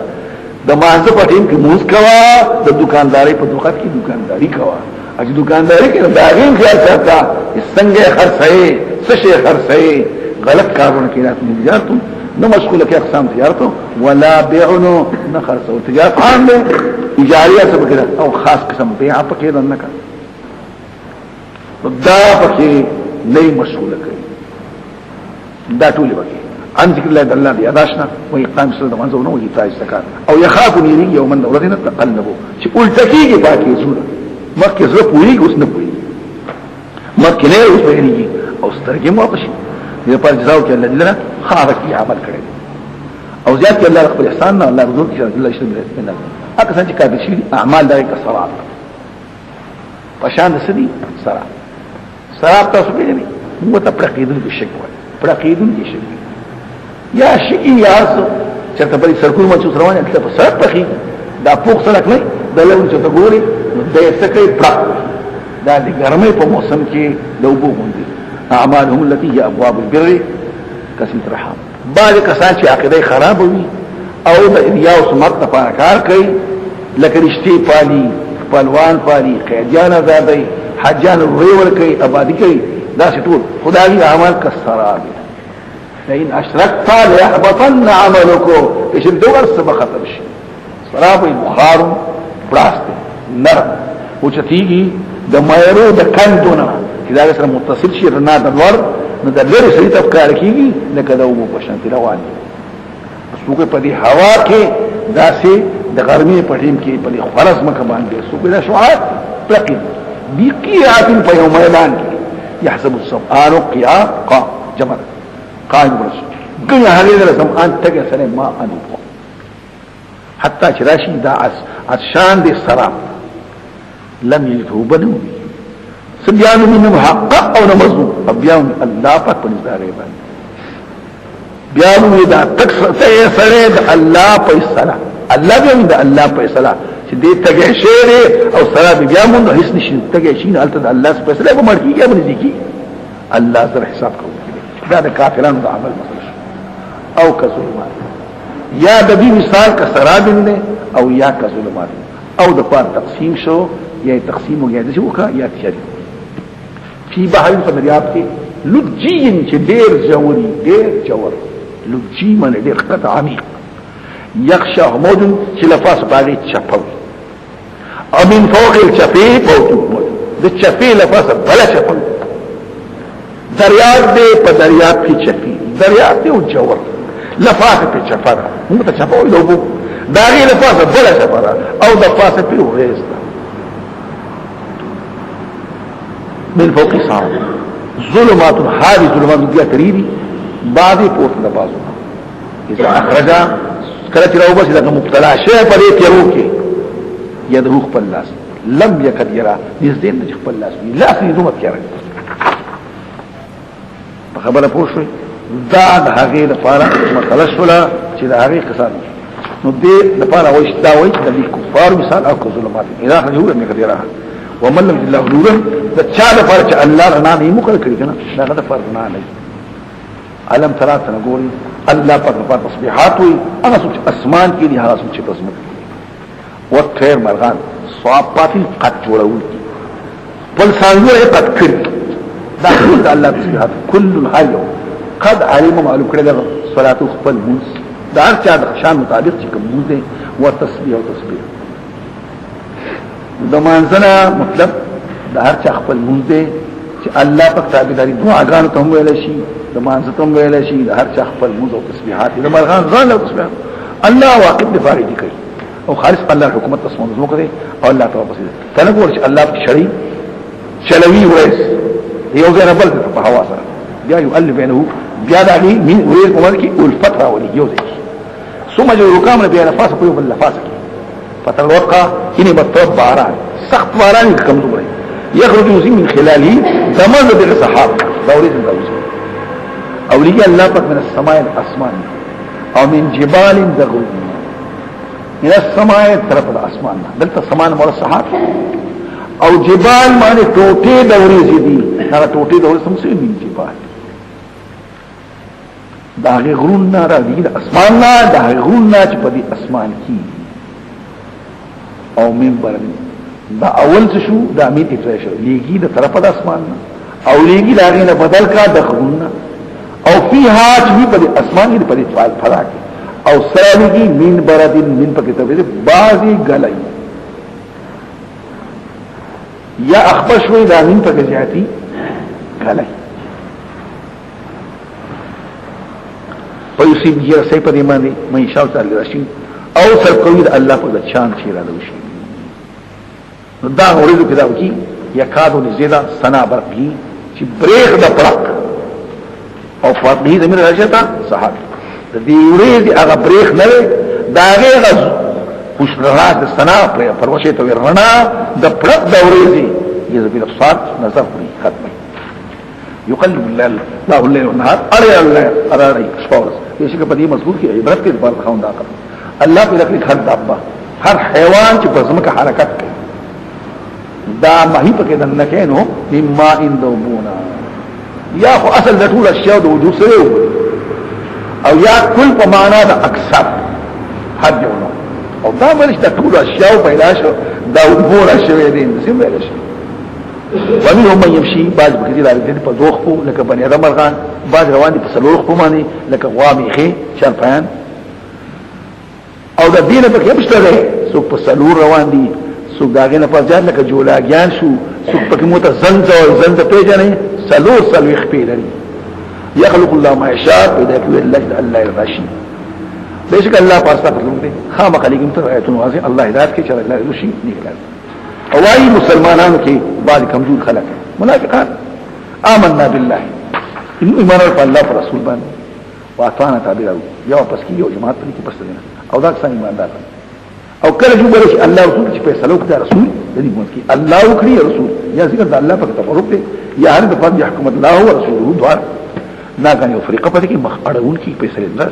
د مانزه په ټیم کې موږ کوا د دکانداري په دوخت کې دکانداري کوا اج دکانداري کې داغین خیال ساته څنګه خرڅه څه خرڅه غلط کارونه کې رات نه تجارت نو مشغوله کې اقسام تجارت ولا بيع نه خرڅه او تجارت عام له اجاریه څه بګره او خاص قسم بيع پکې نه کا دا پکې نه مشغوله کوي دا ټول وکي عن ذکر الله الله دی اداشنا و اقام صلاه منځو نو ایتای زکات او يخافون يوم ورثنا تقلبوا چې الټکیږي باقي زوره مکه زه پوری اوس نه پوری مکه نه اوس پوری او سترګې مو واپس دي په جزاو کې الله لنا خارق کی عمل کړي او زیات کې الله خپل احسان نه الله رضو کې الله شته من اکه څنګه کار شي اعمال دغه کسرات پشان سدي سراب تاسو پیژنئ موږ ته پرقیدون کې شک وایي پرقیدون کې شک یا شکی یاس چرته په سرکول مچ روانه کله په سر پخې دا فوق سره نه د لون چې ته ګوري د سکه پرق دا د ګرمۍ په موسم کې لوبو غوندي اعمالهم التي هي ابواب البر کسب الرحم بعض کسان چې عقیده خراب وي او د انیا او سمت لپاره کار کوي لکه رشتي پالي پهلوان پالي قیدیان آزادي حجان ور کوي آبادی کوي دا ټول خدایي اعمال کسراب لئن اشركت ليحبطن عملك ايش الدور سبقت بشي سراب بخار براست نرم وچتيږي د مایرو د کندونه چې دا سره متصل شي رنا د ور نو د لری سړي تفکار کیږي لکه دا وو په شانتي روان دي سوګه په دې هوا کې داسې د ګرمي په ټیم کې په دې خرز مکه باندې سوګه د شعاع لکن بقيعه په يوم اعلان کې يحسب السمعان قيا جمر قائم رسول كل هذه السمعان تجي سنه ما انو حتى شراشي دا عشان دي السراب لم يجده بنو سبيانو منهم حق او نمزو فبيانو الله پاک پنځ داري باندې بیانو دا تک سره د الله فیصله الله بیانو د الله فیصله چې دې تګه شعر او سره بیانو د هیڅ نشي تګه شي نه الته الله فیصله به مرګي باندې کی الله سره حساب کوي دا د کافرانو د عمل مسله او کظلمات یا د دې مثال کا سراب نه او یا کظلمات او د پار تقسیم شو یا تقسیم او یا د شو کا یا تشری فی بحر فدریاب کې لجین چې ډیر جوړي ډیر جوړ لجی من ډیر خط عمیق یخشى موج چې لفاس باندې چپو او من فوق الچپی فوق د چپی لفاس بل چپو دریاب دې په دریاب کې چپی دریاب دې او جوړ لفاس په چپره موږ ته چپو لوبو داغي لفاس بل چپره او د فاس په ورېز من فوق صعب ظلمات هذه ظلمات دي تريدي بعضي پورت لبازو اذا اخرجا کلچ راو بس اذا مبتلا شیع پر ایت یرو کی یدهو خپل لاس لم یکد یرا نزدین نجی خپل لاس لاس نیدو مت کیا رک بخبر پوشوی دا دا حقی دفارا مطلشولا چی دا حقی قصاد نو دی دفارا ویش داوی دا دی کفار مثال او که ظلمات اذا اخرجو لم یکد یرا ومن لم الله نورا دا چا دفارا چا اللہ رنا نہیں مقرر کری کنا دا غدا فار رنا نہیں علم ترات نقول الله پاک په تسبیحات وي هغه څه اسمان کې دي هغه څه چې پسمت او خیر مرغان صافات قد جوړول بل څنګه قد کړ دا ټول الله تسبیحات كل الحي قد علم معلوم کړه دا صلات خپل موس دا هر چا د شان مطابق چې کوم موس دي او تسبیح او تسبیح د مانځنه مطلب دا هر چا خپل موس دي چې الله پاک تابعداري دعاګانو ته ویل شي د مانځه ته ویل شي د هر چا خپل موږ او تسبيحات د مرغان ځان له تسبيحات الله واقف دی فارغ کوي او خالص الله حکومت تسمون زمو کوي او الله تعالی بس کنه ګور چې الله شرعي چلوي ورس یو ځای بل په هوا سره بیا يؤلف بينه بیا د علي من ورې کومر کې الفتره ولي یو ځای ثم جو رکام بیا نفاس کوي بل نفاس کوي فتلوقا اني بطب باران سخت باران کمزور يخرج من خلاله دمر بالسحاب دوري الدوز او لقي الله پاک من السماء الاسمان او من جبال دغو من السماء طرف الاسمان دلته سمان مور السحاب او جبال معنی ټوټه دوري زيدي دا ټوټه دوري سمسي من جبال دا غرون نه راځي د اسمان نه دا غرون نه چې په دې اسمان کې او منبر دا اول څه شو دا امید افرای شو لیږي د طرفه د اسمان او لیږي دا غینه بدل کا د غرونه او فيها چې په اسمان کې په فعال فراق او سرالږي من بردن من پکې ته بعضي غلای یا اخبش وی دا من پکې ذاتی غلای ويصيب جير سي په دې باندې مې شاو تعالی راشي او سر کوي د الله په چان شي را لوشي دا اورېدو کې دا وکی یکادو نزيدا سنا برقي چې بریخ د پړق او فاطمه زمير راځتا صحاب د دې ورېدي هغه بریخ نه دا غز خوشرات د سنا پر وشه ته ورنا د پړق د ورېدي یذ بل الصاد نظر ختمه يقلب الله الليل والنهار اري الله اري شپورس یشه په دې مضبوط کې عبرت کې بار خاوند دا الله په لکه هر دابه هر حیوان چې په زمکه حرکت کوي دا ماهی پکې د نکینو مما اندوبونا یا خو اصل د ټول اشیاء د وجود سره او یا کل په معنا د اکثر حد یو او دا ولش د ټول اشیاء پیدا شو دا وګوره شوی دي سم ویل شي ومنهم من يمشي بعض بکې د په دوخ په لکه بني ادم مرغان بعض روان دي په سلوخ په معنی لکه غواميخي شرپان او د دینه پکې مشته سو په سلور روان دي سو داغه نه پځان لکه جولاګیان شو سو پکې موته زنده پیژنې سلور سلوخ پیلري يخلق الله ما يشاء پیدا کوي الله الراشي بشک الله پاسه پرلون دي خامخ علیکم تر آیتون واضح الله هدایت کې چې الله رشي نه کړي او وايي مسلمانانو کې بعض کمزور خلک منافقان آمنا بالله انه ایمان ور الله پر رسول باندې واطاعنا تابعو یو پس کې یو جماعت پرې کې پس نه او دا څنګه ایماندار او کله چې برش الله رسول چې فیصله وکړي رسول دې مونږ کې الله وکړي رسول یا ذکر د الله په تفرق دي یا هر د فرض يحكم الله ورسوله دوار نه غني او فريقه پدې کې مخ اړون کې فیصله نه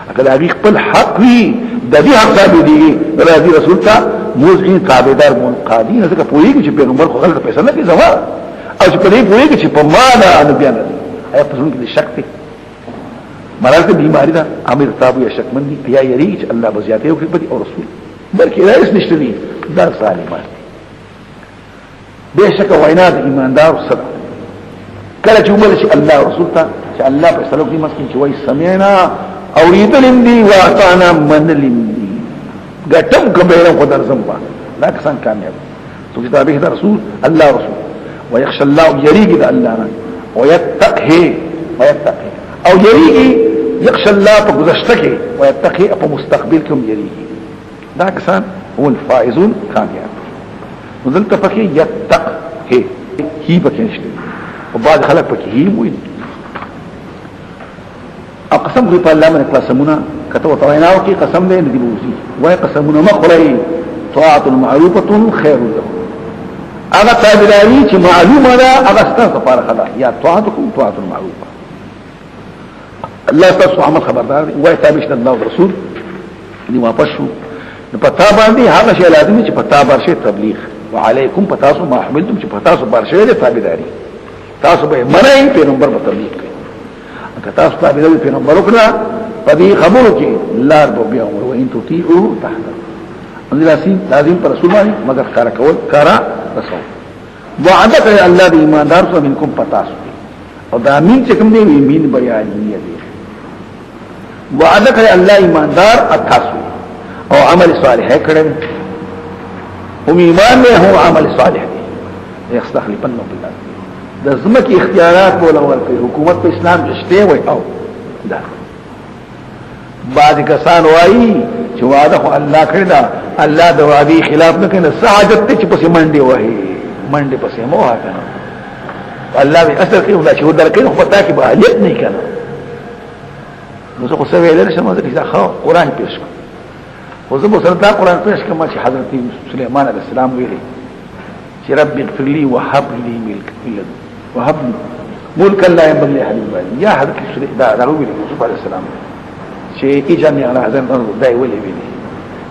اگر هغه خپل حق وي د دې حق ثابت دي راځي رسول ته موزعين تابعدار منقادين ځکه پوریږي چې پیغمبر خو غلط فیصله کوي زما او چې پدې پوریږي چې په معنا ان بیان دي ایا په څنګه کې شک دي مرض بیماری دا امیر تابو یا شک مندي یا یری چې الله بزیاته او خدمت او رسول بلکې رئیس نشته دي دا ظالمان به شک وینا د ایماندار صدق کله چې ومل شي الله رسول ته چې الله په سلوک دي مسکین چې وای سمعنا او يدلم دي واطعنا من لم دي ګټم کبیره خو در زمبا لا کسان کامیاب تو کتابه د رسول الله رسول ويخشى الله يريد الله ويتقي او يريد يخشى الله په گذشته کې ويتقي په مستقبل کې يريد دا کسان هو الفائزون کامیاب مدلته پکې يتقي هي پکې نشته او بعض خلک پکې هي وي او قسم کوي په الله باندې قسمونه کته وتایناو کې قسم دې دې بوزي وای قسمونه مخړی طاعت المعروفه خير له هغه تابعداري چې معلومه ده هغه ستاسو لپاره خلا یا طاعتكم طاعت المعروفه الله تاسو عمل خبردار وای تابع شه الله او رسول دي واپس شو نو پتا باندې هغه شی لازمي چې پتا برشه تبلیغ وعليكم پتاسو ما حملتم چې پتاسو برشه تابعداري تاسو به منئ پیغمبر په تبلیغ کوي که تاسو تابعداري پیغمبر وکړه په دې خبرو کې لار به بیا امر وان تطيعوا تحت لازم پر رسول باندې مگر کار کول کارا رسول وعده کوي الله دې ایماندار سو منکم پتاسو او دا امین چې کوم دی امین بیانیه دی وعده کوي الله ایماندار اتاسو او عمل صالح کړي او ایمان نه هو عمل صالح دی يستخلفن بالله د ځمکې اختیارات بوله ورکوي حکومت په اسلام کې شته وي او دا بعض کسان وایي چې وعده خو الله کړی دا الله د وعده خلاف نه کوي سعادت ته چې پسې منډي وایي منډي پسې مو کنه الله به اثر کوي ولا چې ودرکې خو پتا کې به اهلیت نه کنه نو څه خو څه ویل شم دا خو قرآن پیش کو خو زه به سره دا قرآن پیش کوم چې حضرت سليمان عليه السلام ویلي چې رب اغفر لي وهب لي ملك وهب لي ملكا لا ينبغي لاحد من بعدي يا حضرت دا ویلي يوسف عليه السلام چې اجني على هذا الارض دا ویلي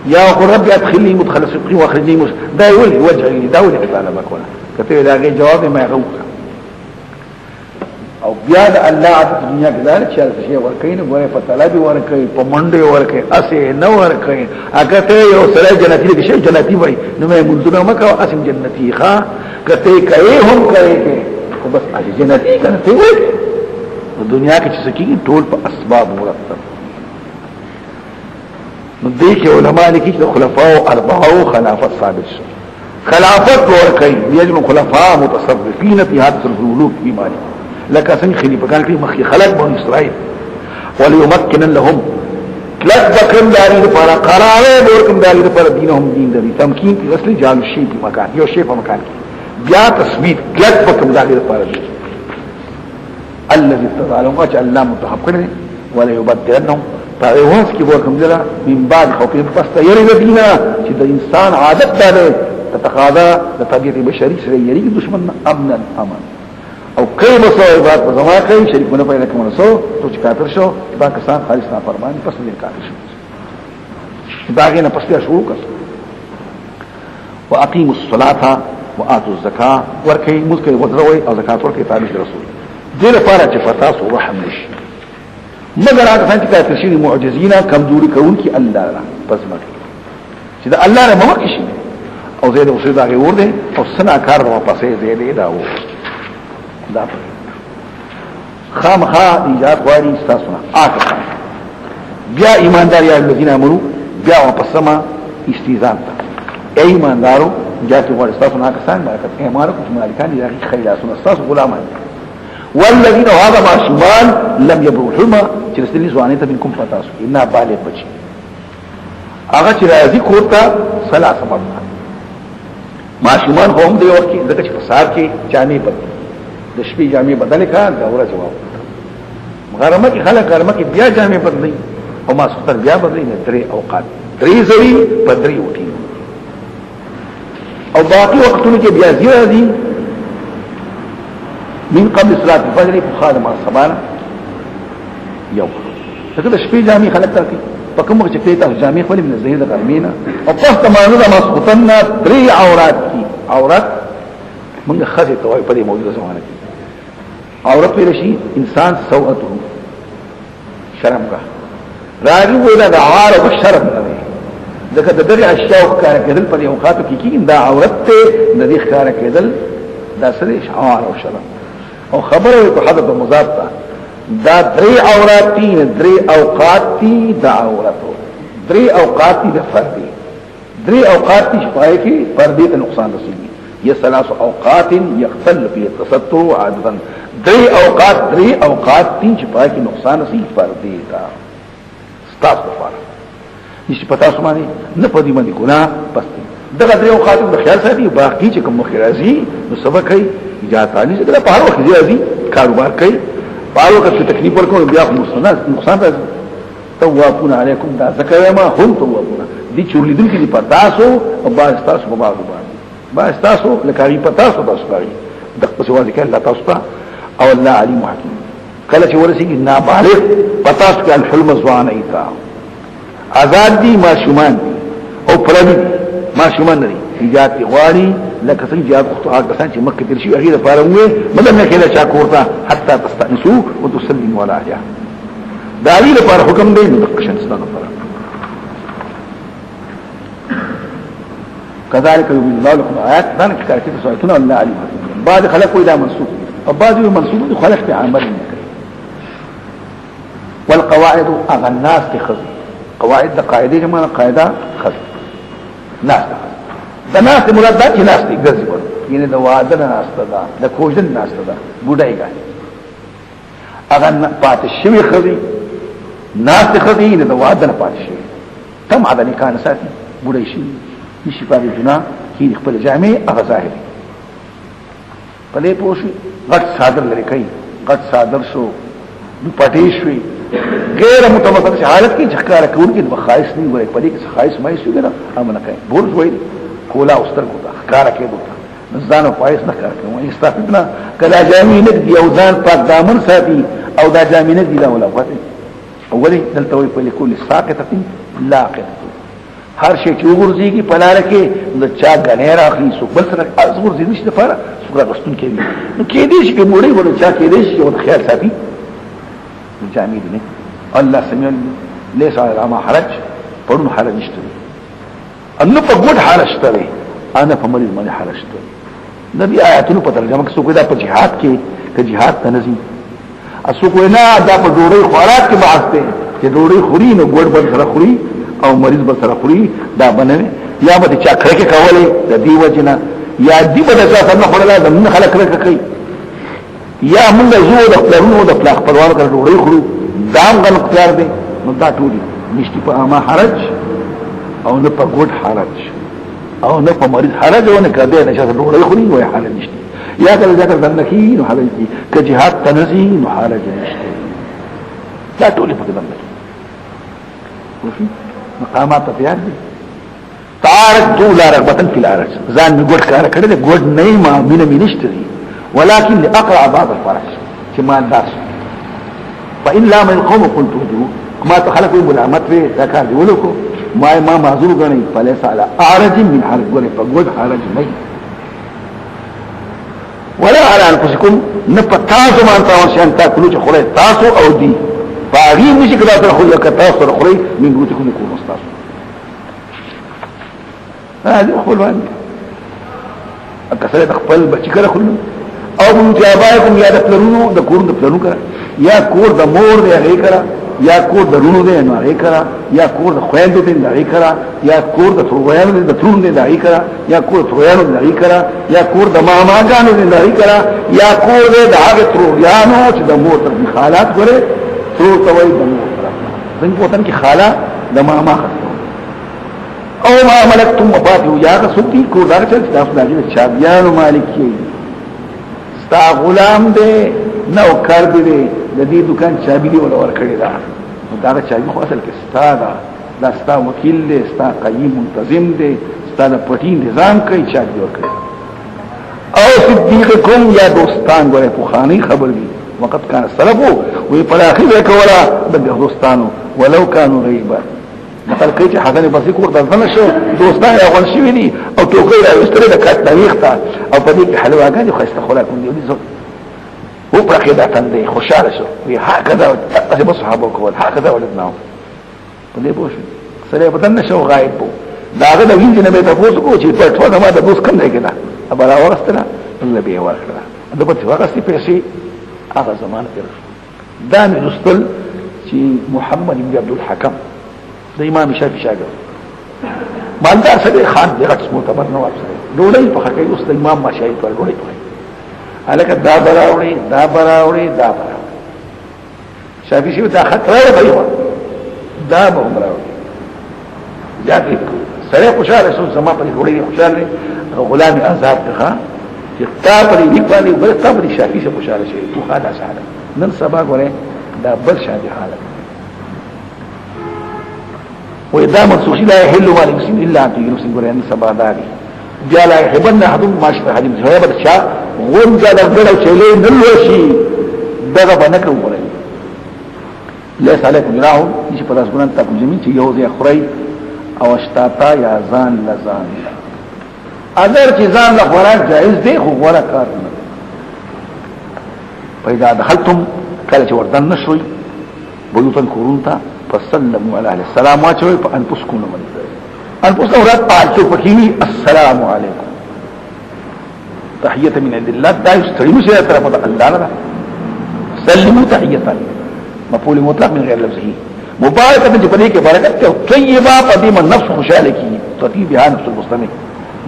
يا رب ادخلني مدخل صدق واخرجني دا ویلي وجهي دا ویلي تعالی بکونه کته دا غي جواب ما غو او بیا د الله عادت دنیا کې دار چې شی ورکین غوړې په طلب ورکې په منډه ورکې اسه نه ورکې اګه ته یو سره جنتی دي شي جنتی وای نو مې منځونه مکه او اسم جنتی ښا کته کوي هم کوي کې خو بس اجي جنتی کنه ته وای په دنیا کې چې سکی ټول په اسباب مرتب نو دې کې علما لیکي چې خلفاء اربعه خلافت ثابت شو خلافت ورکې یجب خلفاء متصرفين في هذا الملوك بمال لکه څنګه خلیفہ کان کې مخکې خلق بنو اسرائیل وليمكن لهم کلک بکم داری لپاره قرار ورکم داری لپاره دینهم دین داری تمکین کی اصلي جعل الشيء په مکان یو شی په مکان کې بیا تثبیت کلک بکم داری لپاره الذي استطاعهم اجل الله متحب کړي ولا يبدلنهم فايواس کی ورکم دلا من بعد خوفهم پس یری دینه چې د انسان عادت ده تتقاضى لطبيعه بشري سره یری دشمن امن امان او کئی مسو عباد پر زمان کئی شریکونه پیدا کمونسو تو چی کافر شو دا کسان خالص نافرمانی پس دین کافر شو داگی نا پس دیا شروع کر و اقیموا الصلاة و آتوا الزکاة ورکی ملکی ودروی او زکاة ورکی تابش رسول دیر پارا چی فتاس و رحم نشی مگر آگا سان چی کافر شی معجزینا کمزوری کون کی اللہ را پس مکی چی دا اللہ را ممکشی او زید وصید آگی ورده او سنا کار رو پسی زیده دا ورده دا خامخا ایجاد غواړي استاسونه آکه بیا ایماندار یا الذين امنوا بیا واپسما استیزان ته ایماندارو جاته غواړي استاسونه آکسان برکت ایمانو کوم مالکان دي خیراسونه استاس غلامان والذين هذا ما شمال لم يبروا حلما چې رسلي ځواني ته منکم فتاسو ان بالغ بچي هغه چې راځي کوته ثلاثه مرات ما شمال هم دی وخت دغه چې فساد کې جامې بدل د شپې جامې بدل کا دا ورځ واو غرمه کې خلک غرمه کې بیا جامې بدلې او ما سختر بیا بدلې نه درې اوقات درې زوی په درې وټي او باقي وختونه کې بیا زیاتې من قبل صلاه الفجر فخادم الصباح یو څنګه د شپې جامې خلک ترکي په کوم وخت کې تاسو جامې خپل من زهیر د غرمینه او په تمانه د مسختنا درې عورت کی عورت موږ خځه توای په دې موجوده زمانه کې عورت ویل شي انسان سوءته شرم کا راځي ویل دا عار او شرم نه دی ځکه د دغه اشیاء کار کېدل په یو خاطر کې کېږي دا عورت ته د دې کار کېدل دا سره شعار او شرم او خبره په حضرت مضاف تا دا درې عورت دي درې اوقات دي دا عورت درې اوقات دي د فردي درې اوقات دي شپای کې فردي ته نقصان رسېږي یہ ثلاث اوقات یختل فی التستر عادتا درې اوقات تین چې پای کې نقصان نسی فردی تا ستاس لپاره نشي پتا سمانی نه پدې باندې ګناه پس دغه درې اوقات د خیال ساتي باقي چې کوم مخرازي نو سبق کوي اجازه نه چې په هر وخت دی کاروبار کوي په هر وخت تکلیف ورکوي بیا نقصان راځي توابون علیکم دا زکه ما هم توابون دي چې لیدل کې پتاسو او با تاسو په باغ باندې با تاسو لکاري پتاسو تاسو کوي دغه څه واځي کله تاسو او الله علیم حکیم کله چې ورسیږي نابالغ پتاسو کې الحلم ځوان ایتا آزاد دي ماشومان او پردي ماشومان لري ایجاد غواړي لکه څنګه چې هغه کسان چې مکه تیر شي هغه لپاره وې مدن نه کېله چا کوړه حتی تستأنسوا وتسلموا على اهلها دا لري لپاره حکم دی نو قشن ستاسو لپاره كذلك يبين الله لكم آيات ذلك كارثة سويتنا الله عليم بعد خلقوا إلى منصوب او بعض منصوب خلق عمل نکړي والقواعد اغ الناس کی خذ قواعد د قاعده جمع قاعده خذ ناس د ناس مراد دا چې ناس دي ګرځي ور ینه د واده ناس دا د کوژن ناس دا بډای ګان اگر پات شوی خدي ناس خدي نه د واده نه پات شي تم عدد نکان ساتي بډای شي نشي په جنا کې خپل جامع هغه ظاهري په دې پوښي غټ صادر لري کوي غټ صادر شو نو پټې شوي غیر متوسط حالت کې ځکه کول کې د خاص نه وي په دې کې خاص مې شو ګره امن کوي ګور وای کولا اوستر کوتا کار کې دوته ځان او پایس نه کار کوي استفدنا کله جامع نه دی او ځان پاک دامن ساتي او دا جامع نه دی لا ولا وته اولی دلته وي په کل ساقطه لاقطه هر شي چې وګورځيږي په لار کې د چا غنیر اخلي سو بل سره ازغور دي نشته فار سوګه غستون کې نو کې دې چې موړي ور چا کې دې چې او خیال ساتي جامع دي نه الله سميع ليس على ما حرج پرون حرج نشته انه په ګډ حرج شته انا په مریض باندې حرج شته نبی آیاتونو په ترجمه کې څوک دا په جهاد کې ک جهاد تنظیم اسو کو نه دا په ډوړې خوراک کې بحث دی چې ډوړې خوري نو ګډ بل سره خوري او مریض بل سره خوري دا بنوي یا به چا خره کې کولې د دې وجنه یا دې په ځا سره خورل لازم خلک راکې کوي یا موږ زو د خپلونو د خپل خپلوانو کړه ډوړې خورو دام غن اختیار دی نو دا ټولي نشتی په اما حرج او نه په ګډ حرج او نه په مریض حرج او نه کده نشه ډوړې خوري وای حرج نشته یا کله ذکر دنکی نو حرج دي ک جهاد تنزي نو حرج نشته دا ټولي په دنده وفي مقامات تیار دي تعارض طول رغبه في العرج ځان می ګډ کار کړی دی ګډ نه ما مینه مینشته دي ولكن لاقرع بعض الفرج چې ما انداز فإن لا من القوم قلت وجهه ما تخلقوا ملامت به ذكر ولكم ما معذور غني فليس على اعرج من حرج غني فقد حرج نه ولا على انفسكم نفتاسو ما انت وشان تاكلوا خوري تاسو او دي باغي مشي کدا تر خوري کتاسو خوري من بيوتكم يكون مستاسو هذه خپلوان اکثر خپل بچی کړه خلنو او بيوت ابائكم يا دپلرونو د کور د پلرونو کړه یا کور د مور دی هغه کړه یا کور د رونو دی نو هغه کړه یا کور د خويندو دی هغه کړه یا کور د ترویانو دی د ترون دی هغه کړه یا کور د ترویانو دی هغه کړه یا کور د ماماګانو دی هغه کړه یا کور د هغه ترویانو چې د مور تر خالات غره ترو توي د مور طرف څنګه وطن کې خاله د ماما او ما ملکتم مفاتيح یا غستی کور دا چې تاسو دغه چابيانو مالکی ستا غلام دی نو کار دی د دې دکان چابي دی ولا ور کړی دا دا چابي خو اصل کې ستا دا ستا وکیل دی ستا قیم منتظم دی ستا د پټی نظام کوي چابي ور کړی او صدیقکم یا دوستان غره په خاني خبر دی وقت کان سلفو وی په اخر کولا د دوستانو ولو كانوا غیبا مثلا کوي چې حسن بصری کو د شو دوستان اول شي دي او توګه راوستره د کټ تاریخته او په دې حلواګانې خو استخلاص کوي دي هو بركه تندي خوشاله شو وي هكذا بس صحابه کول هكذا ولدناو په دې پوښ سره بدن شو غایب وو داغه د وینځ نه به تاسو کو چې په ټول ما د دوس کم نه کېدا ابا ورستنه الله به ورکړه د په ورستي پیسې هغه زمانه تیر دا مستل چې محمد بن عبد الحكم د امام شافعي شاګرد مالدار سره خان دغه معتبر نواب سره ډوړې په حقیقت اوس د امام مشایخ پر ډوړې په الکه دا براوړي دا براوړي دا براوړي شافعي شو دا خط راوړي په دا به براوړي دا کې سره خوشاله شو زما په ډوړې خوشاله غلام آزاد ښه چې تا په دې باندې بل تا په شافعي څخه خوشاله شي تو خاله ساده نن سبا غره دا بل شاده حالت وإذا منسوخي لا يحل مال مسلم إلا أن تجي نفس غره ان سبا داري بیا لا يحبن احدهم ما شبه حديث هيبه الشا غونجا دغلو چلے نلوشي دغه باندې کوي ليس عليكم جناح چې په تاسو باندې تاسو زمين چې یو ځای خوري او اشتاتا یا ځان لزان اگر چې ځان له خوراک جائز دی خو غوړه کار نه پیدا دخلتم کله چې وردن نشوي بيوتن کورونتا فسلموا على اهل السلام واچوي فانفسكم من انفسكم اولاد پالتو پکینی السلام علیکم تحیه من عند الله دا یستلم شي طرف الله نه سلموا تحیه مفعول مطلق من غیر لفظه مبارکه چې په دې کې برکت او طیبه په دې من نفس خوشاله کی طيب بها نفس المسلم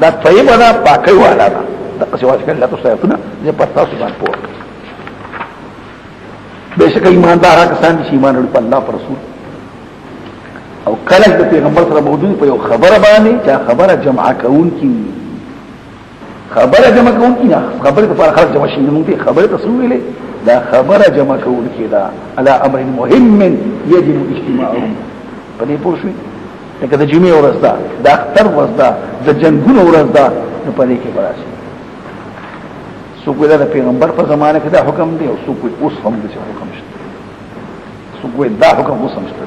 دا طیبه دا پاکی والا دا دا قصی واجه کن لاتو سایتونا زی پتا سبان پور بیشک ایماندار کسان دي چې ایمان لري په الله پر رسول او کله د پیغمبر سره موجود په یو خبره باندې چې خبره جمع کون کی خبره جمع کون کی نه خبره په خلک جمع شي نو دي خبره تسویله دا خبره جمع کون کی دا على امر مهم يجب اجتماعهم په دې پوه شئ لکه د جمعې ورځ ده د اختر ورځ ده د جنګونو ورځ ده نو په دې کې براشي سوکوی دا پیغمبر په زمانه کې دا حکم دی او سوکوی اوس هم دا حکم شته سوکوی دا حکم اوس هم شته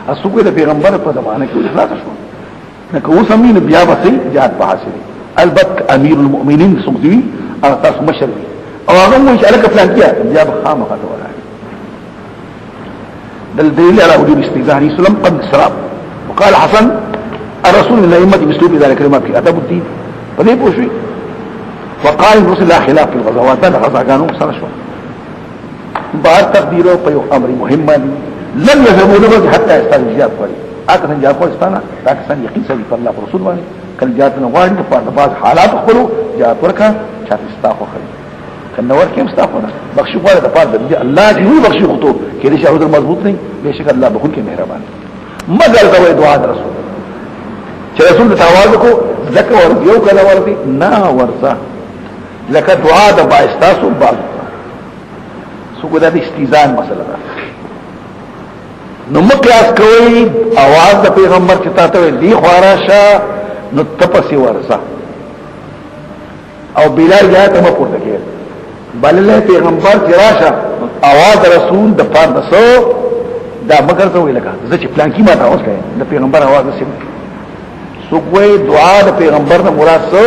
او سوکوی دا پیغمبر په زمانه کې اخلاص شو نکه اوس هم نه بیا به جهاد په حاصل البت امیر المؤمنین سوکوی او تاسو مشر او هغه مو چې الک پلان کیا بیا به خامخا ولا دل دلیل على وجوب استئذان اسلام قد سراب وقال حسن الرسول من ائمه باسلوب ذلك الكلمات في ادب الدين فدې پوښي وقال رسول الله خلاف الغزوات ده غزا كانوا سره شو بعد تقديره په یو امر مهم باندې لم يذهبوا له حتى يستجاب جهاد کوي اته جهاد کوي ستانه پاکستان یقین سوي په الله رسول باندې کله جهاد نه غواړي په بعض حالات خپلو جهاد ورکا چې استاخو خري کنه ورکه استاخو نه بخښو غواړي د پاره د الله دې بخښو خطو کې دې شهود مضبوط نه بهشکه الله بخون کې مهربان مگر دا دعا د رسول چې رسول ته आवाज کو ذکر ور یو کله ورته نه ورته لکه دعا د باستاسو بعد سو کو د استیزان مسله ده نو مقیاس کوي आवाज د پیغمبر چې تاسو دی خواراشه نو تپسی ورسا او بلال جاء ته پورته کړي بلله پیغمبر چې راشه आवाज رسول د پاره دسو دا مگر ته ویل کا چې پلان کی ماته اوس کوي د پیغمبر आवाज سم سو کوئی دعا د پیغمبر نه مراد سو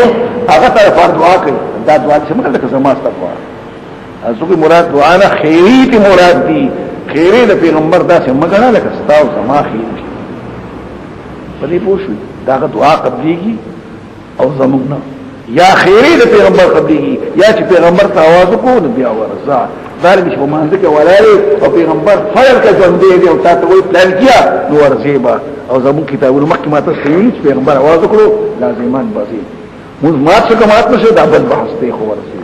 هغه ته فرض دعا کوي دا دعا چې موږ لکه زما استغفار ازو مراد دعا نه خیری ته مراد دي خیری د پیغمبر دا چې موږ نه لکه ستاو زما خیر په دې پوښي دا دعا قبليږي او زموږ نه یا خیری د پیغمبر قبليږي یا چې پیغمبر ته आवाज وکړو نو بیا ورزا دار مش په مانځ کې ولای او پیغمبر فعل کا ژوند دی او تاسو وی پلان کیا نو ورزيبا او زموږ کتابونو مخکې ماته سوي چې پیغمبر आवाज وکړو لازمان بازي موږ مات څه کومات نشو دا بل بحث دی خو ورسي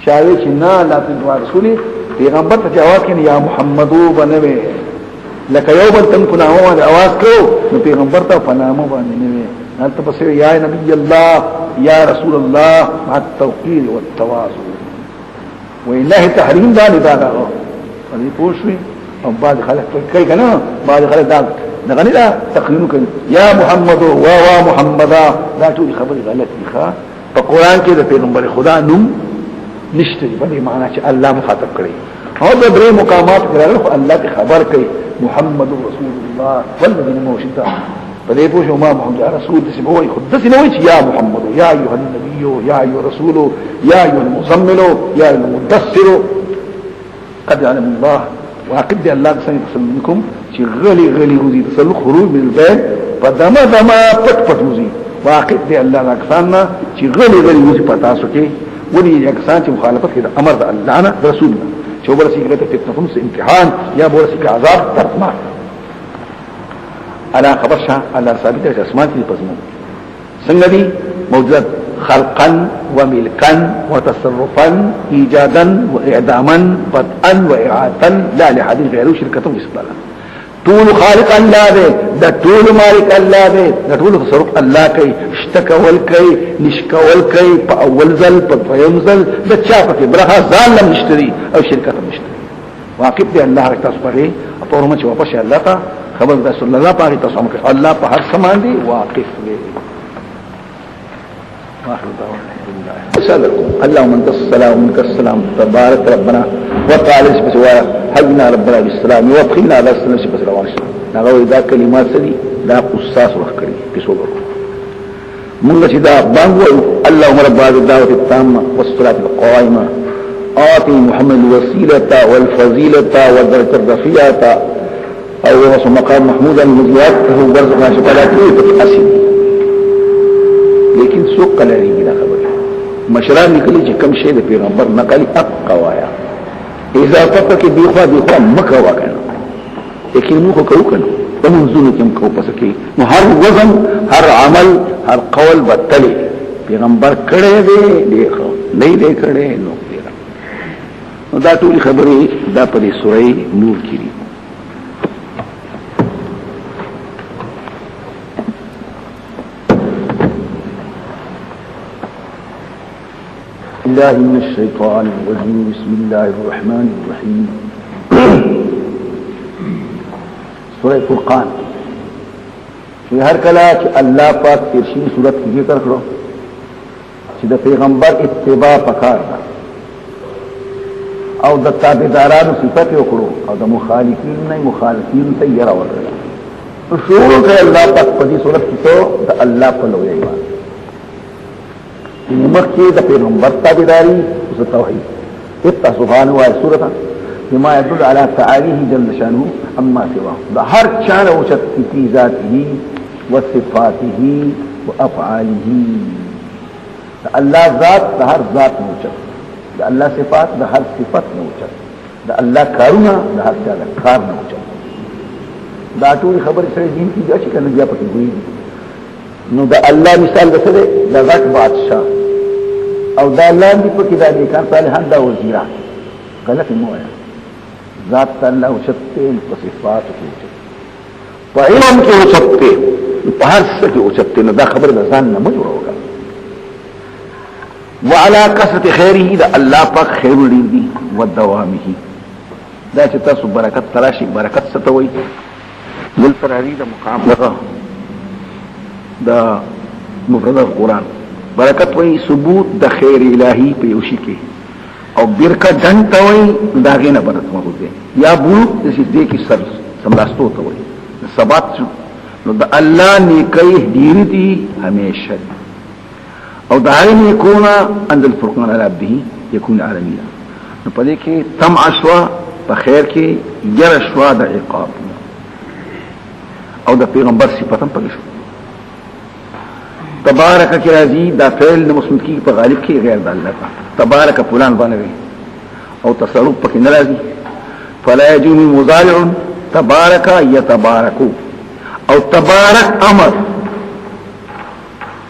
شاوي چې نه لا دعا رسولي پیغمبر ته جواب کړي یا محمدو بنوي لکه یو بل تم کنه هو आवाज کړو نو پیغمبر ته فنامه باندې نه انت بس یا نبی الله یا رسول الله مع التوقير والتواضع وإله تحریم دا لداغه دې پوښوي او بعد خلک کوي کنه بعد خلک دا غني دا تقریر کوي یا محمد وا محمدا دا ټول خبره غلط دي ښا په قران کې د پیغمبر خدا نوم نشته په دې معنی چې الله مخاطب کړي او د درې مقامات کړه الله ته خبر کوي محمد رسول الله والذين موجودا په دې پوښو ما محمد رسول دې هو خدای نو چې یا محمد یا ایه النبی یا ایه رسول یا ایه المزمل یا المدثر قد علم الله واقد الله سنه منكم چې غلي روزي تسلو خروج من البيت فدما پټ پټ روزي واقد الله اکثرنا چې غلي روزي پتا سو کې وني اکثر چې مخالفت کړي امر د الله نه رسولنا چې ورسي ګټه فتنه امتحان یا ورسي عذاب ترما على خبرشا على ثابته اسماء دي پزمو څنګه دي موجود خلقا وملكا وتصرفا ايجادا واعداما بدءا واعاده لا لحديث غيره شركه واسبلا طول خالق الله دې د طول مالک الله دې د طول تصرف الله کوي اشتکول کوي نشکول کوي په اول ځل په دویم ځل د چا په برخه ځان لم نشتري او شرکت نشتري واقف دې الله رک تاسو پرې او پرمه چې واپس الله تا خبر رسول الله پاک تاسو موږ الله په هر سمان دي واقف دې واخر دعوانا اللهم انت السلام ومنك السلام تبارك ربنا وتعالى بسوا حينا ربنا بالسلام وابقنا على السلام بسلام نغوي ذا كلمات سدي لا قصاص وخكري بسوبر من شدا بانغو اللهم رب هذه الدعوه التامه والصلاه القائمه آتي محمد الوسيله والفضيله والدرجه الرفيعه او وصل مقام محمودا مزياته ورزقنا شفاعته تتحسن لیکن سوق قلری کی دا خبر مشران نکلی چې کم شی د پیغمبر نقلی اقوایا اذا فقط کی بیخوا مکوا کنه لیکن موږ کو کنه ومنزونه کم کو پسکه نو هر وزن هر عمل هر قول بدتلی پیغمبر کړه دې دیکھو نه دې کړه نو نو دا ټول خبرې دا په دې سورې نور کې دي الله من الشيطان الرجيم بسم الله الرحمن الرحيم سورة فرقان في هر کلا چې الله پاک ارشی صورت کې ذکر کړو چې د پیغمبر اتباع پکار ده او د تابعدارانو صفات وکړو او د مخالفین نه مخالفین ته یې راوړل شروع کړ الله پاک په دې صورت کې ته د الله په لوی ایمان مخکې د پیغمبر تابعداري او توحید اتقوا سبحانه و سورته بما يدل على تعاليه جل شانه اما سواه ده هر چا له اوچت في ذاته وصفاته وافعاله ده الله ذات ده هر ذات اوچت ده الله صفات ده هر صفت اوچت ده الله کارونه ده هر چا کار اوچت دا ټول خبر سره دین کې چې کنه بیا پکې وي نو ده الله مثال ده سره ده غټ بادشاہ او دا لاندې پکې دا نیکان صالحان دا وزیران غلط مو ہے ذات الله اوچته په صفات کې اوچته په علم کې اوچته په هر څه کې اوچته نو دا خبر ده ځان نه مجبور وکړه وعلى كثرة خيره دا الله پاک خیر لري او دوامه دا چې تاسو برکت تراشي برکت ستوي دل تراري دا مقام لغه دا مفرد القرآن برکت وی ثبوت د خیر الهی په یوشي کې او برکت دنت وی داغه نه برکت مو ده یا بو د دې کې سر سملاستو ته وی ثبات نو د الله نیکي ډیر دي همیشه او داغه نه کونا عند الفرقان على عبده يكون عالميا نو په دې کې تم عشوا په خیر کې ير شوا د عقاب او د پیغمبر صفاتم پکې شو تبارک کی راضی دا فعل مسلم کی په غالب کې غیر د الله تبارک فلان باندې او تصرف پکې ناراضي فلا يجوز مضارع تبارک يتبارك او تبارک امر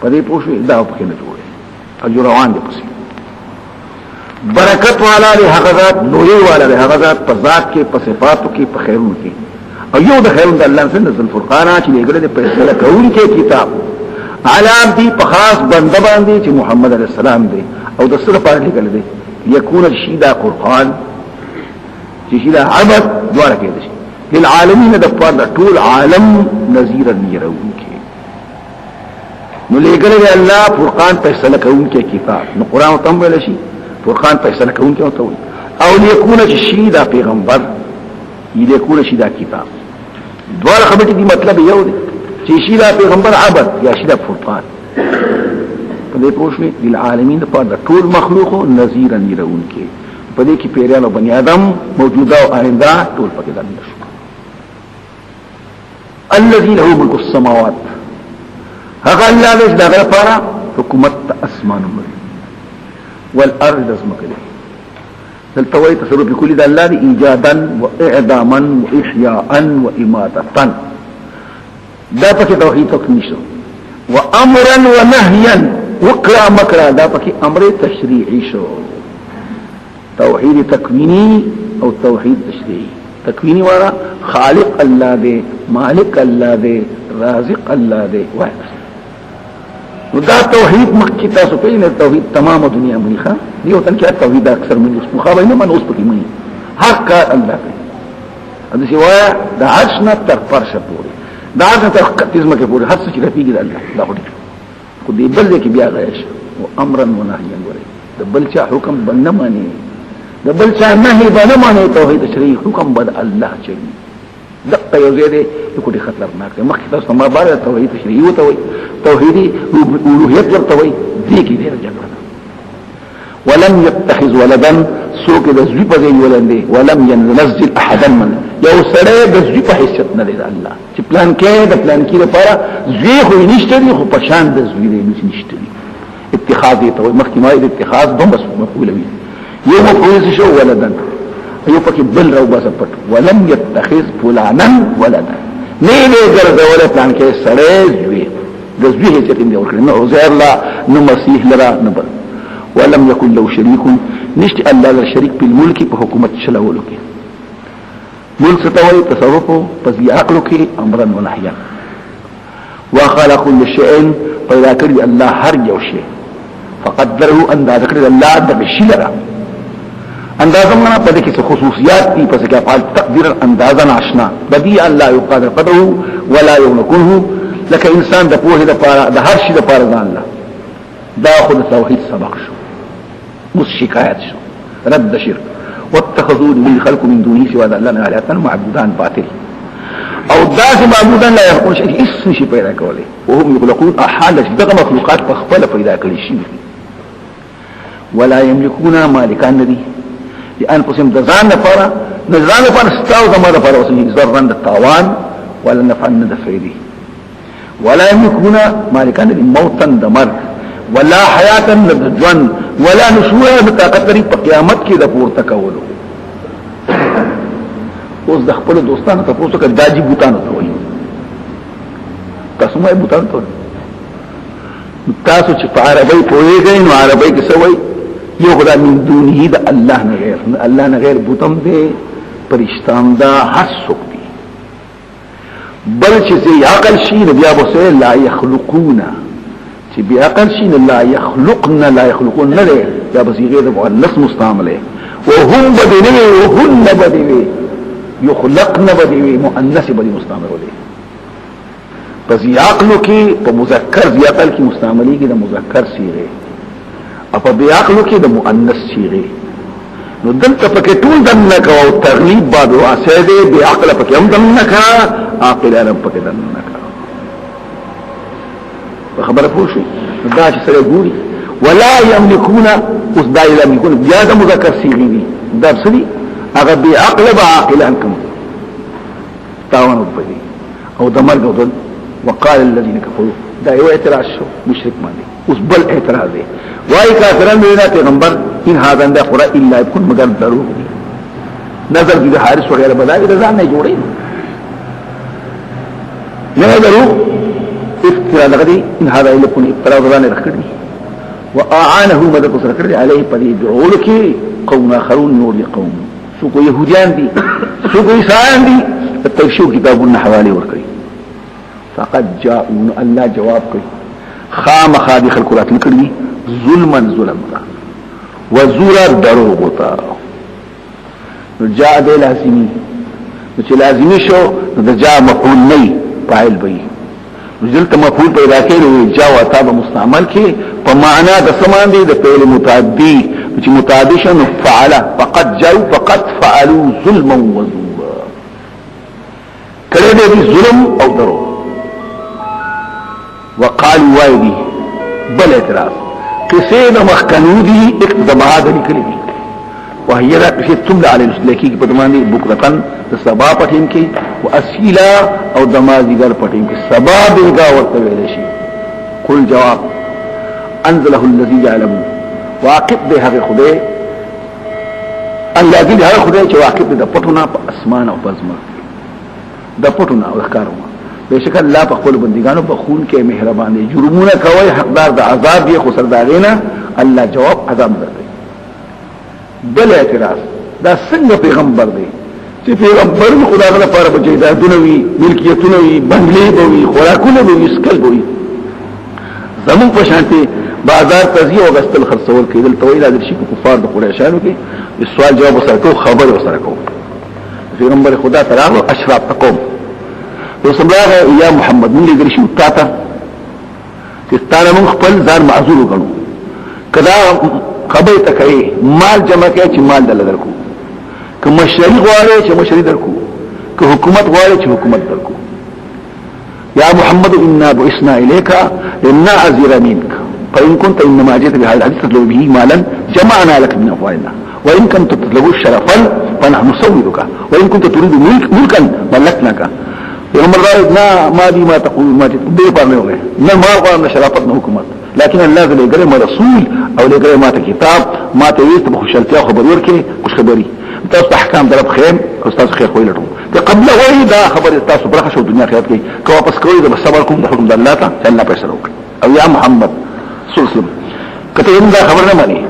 پدې پوښي دا پکې نه جوړي او روان دي پسې برکت والا له حقیقت نوري والا له حقیقت په ذات کې په صفاتو کې په خیرونو کې او یو د خیرون د الله څخه نزل فرقان چې لګره د فیصله کوونکی کتاب علام دی په خاص بنده باندې چې محمد علیه السلام دی او د سره پاره لیکل دی یکون الشیدا قرآن چې شیدا عبد دواره کې دي للعالمین د پاره ټول عالم نذیرا يرونکي نو لګل دی الله فرقان فیصله کوونکی کتاب نو قرآن تم ویل شي فرقان فیصله کوونکی او ته او یکون الشیدا پیغمبر یکون الشیدا کتاب دواره خبرې دي مطلب یو دی چې شیدا پیغمبر عبد یا شیدا فرقان په دې پوښتنه للعالمین د پاره ټول مخلوق نذیرا يرونکي په دې کې پیرانو بنی آدم موجوده او آینده ټول پکې داخل شو الذي له ملك السماوات هغه الله دې دغه لپاره حکومت اسمان والارض اسمکله دلته وایي تصرف بكل ذا الله ایجادا واعداما واحياء واماته دا پکې توحید تکمیل شو وامرا ونهيا وقرا مکرا دا پکې امر تشریعي شو توحید تکوینی او توحید تشریعي تکوینی والا خالق الله دې مالک الله دې رازق الله دې وای نو دا توحید مخکې تاسو په نه توحید تمام دنیا مخه دی او تنکه توحید اکثر من مخابه نه من اوس پکې مني حق الله کوي دا سوا د عشنا تر پرشه پوری دا څنګه تر قتیزمه کې پوری هر څه چې رفیق الله دا وړي خو دې بل کې بیا غیش او امرا ونهيا وري د بل چا حکم بنه مانی د بل چا نهي بنه مانی توحید شرعي حکم بد الله چي دقه یو زیاده یو دي خطرناک مخکې تاسو ما بار توحید شرعي وته وي توحیدی الوهیت ورته وي دې کې ډېر جګړه ولم يتخذ ولدا سوق د زوی په ځای ولندې ولم ينزل احدا من یو سره د زوی په حیثیت نه لري الله چې پلان کې د پلان کې لپاره زوی خو نشته دی خو په شان د زوی دی نشته دی اتخاذ ته مخکې ما د اتخاذ دوم بس مفعول وي یو مفعول شو ولدا یو پکې بل راو بس پټ ولم يتخذ فلانا ولدا نه نه ګرځول پلان کې سړی زوی د زوی هیڅ دې ورکړي نو عزیر لا نو مسیح لرا نبر ولم يكن له شريك نشت الله له شریک په ملک په حکومت چلاولو کې ملک ستوي تصرف په عقل کې امرا ونهيا وخلق كل شيء پیدا کړی الله هر یو شی فقدره انداز کړی الله د شی لرا اندازه معنا په دې کې خصوصیات دي پس کې افعال تقدير اندازا آشنا بديع الله يقدر قدره ولا يملكه لك انسان د پوهه د پاره د هر شي د پاره ځان الله دا خود توحید سبق شو مس شکایت شو رد شرک واتخذوا من خلق من دونه سوى الله آلهة معبودان باطل او داس معبودان لا يخلقون شيء اسم شي پیدا کوله وهم يخلقون احال دغه مخلوقات په خپل پیدا کړی شي ولا يملكون مالکان ندي لانفسهم ذان لپاره نزان لپاره استاو زما لپاره وسني ذرن التاوان ولا نفع النفيدي ولا يملكون مالکان ندي موتا دمر ولا حیاتا نبجوان ولا نشورا نتاقتری پا قیامت کی دا پورتا کولو اوز دا خپل دوستانو تا پوسو که داجی بوتانو تا وی تاسو مای بوتانو تا تاسو چه پا عربی پوئے گئی نو عربی کسوئی یو خدا من دونی دا اللہ نغیر اللہ نغیر بوتم دے پرشتان دا هر سک دی بل چیزی عقل شی نبیا بسوئے لا یخلقونا چې بیا عقل شین لا يخلقنا لا يخلقون نه ده یا بصيغه د مؤنث مستعمله وهم بدوي وهن بدوي يخلقنا بدوي مؤنث بدوي مستعمله ده پس عقل کې په مذکر دی عقل کې مستعملي کې د مذکر صيغه او په عقل کې د مؤنث صيغه نو دلته پکې ټول دنک او تغلیب بعد واسه ده بعقل پکې هم دنک عاقل علم پکې دنک خبره پوښي دا چې سره ګوري ولا يملكون اوس دا يملكون بیا د مذکر صيغه دي دا سړي هغه به عقل به عاقل انکم تاوان وبدي او د مرګ او وقال الذين كفروا دا یو اعتراض شو مشرک باندې اوس بل اعتراض دی وايي کافرانو نه پیغمبر ان هذا الا قرا الا يكون مگر دروغ دي نظر دي حارث وغيرها بدايه ده ځان نه جوړي نه دروغ افترا لغدي ان هذا يكون افترا ظلان رخدي واعانه مدد سرکړي عليه پدې دعول کې قوم اخرون نور قوم سو کو يهوديان دي سو کو عيسایان دي تفسیر کتابونه حواله ورکړي فقد جاءوا الله جواب کوي خام خادي خلق رات لکړي ظلما ظلم وزورا دروغ وتا جاء د لازمي چې لازمي شو د جاء مفعول نه فاعل وي دلته مفعول پیدا کړي جاء او تاب مستعمل کې په معنا د سمان دي د فعل متعدي چې متعدي شنو فعل فقد جاءوا فقد فعلوا ظلما وزورا کړه دې ظلم او درو وقالوا وايدي بل اعتراف کسې د مخکنودي اقتباعات لیکلي دي وهي را چې تمل علی الاسلکی په دمانه بوکرتن د سبا پټین کې او اسیلا او دمازیګر پټین کې سبا بیگا ورته ویل شي قل جواب انزله الذي يعلم واقف به هغه خدای الذي هغه خدای چې واقف د پټونه په اسمان او پزما د پټونه او ښکارونه بشک الله په خپل بندګانو په خون کې مهربان دي جرمونه کوي حقدار د عذاب یې خو سرداغینا الله جواب عذاب ورکړي بل اعتراض دا څنګه پیغمبر دی چې پیغمبر خدا غره لپاره بچی دا دنوي ملکیتونه وي بنگلې وي خوراکونه وي سکل وي زمون په شانتي بازار تزیه او غستل خرڅول کېدل تویل د شي کفار د قریشانو کې سوال جواب سره کو خبر سره کو پیغمبر خدا تعالی اشراف تقوم رسول الله یا محمد موږ لري شو تاته چې تعالی موږ خپل ځان معذور وګڼو کدا خبر تکي مال جمع کوي چې مال دل درکو که مشري غواړي چې مشري درکو که حکومت غواړي چې حکومت درکو یا محمد انا بعثنا اليك لنعذر منك فان كنت انما جئت بهذا الحديث تطلب به مالا جمعنا لك من اموالنا وان كنت تطلب شرفا فنحن نصورك وان كنت تريد ملكا ملكناك پیغمبر دار ما دي ما تقول ما دې پرنه وي نه ما غواړم شرافت نه حکومت لكن الله ذي قال ما رسول او لګره ما ته کتاب ما ته ویست په خوشالتیا خبر ورکړي خوش خبري تاسو احکام درب خیم او تاسو خیر خوې لټو ته قبل وای دا خبر تاسو برخه شو دنیا خیرات کې کو واپس کوی د صبر کوم د حکم د الله ته الله پیسې وکړي او یا محمد صلی الله علیه وسلم کته دا خبر نه مانی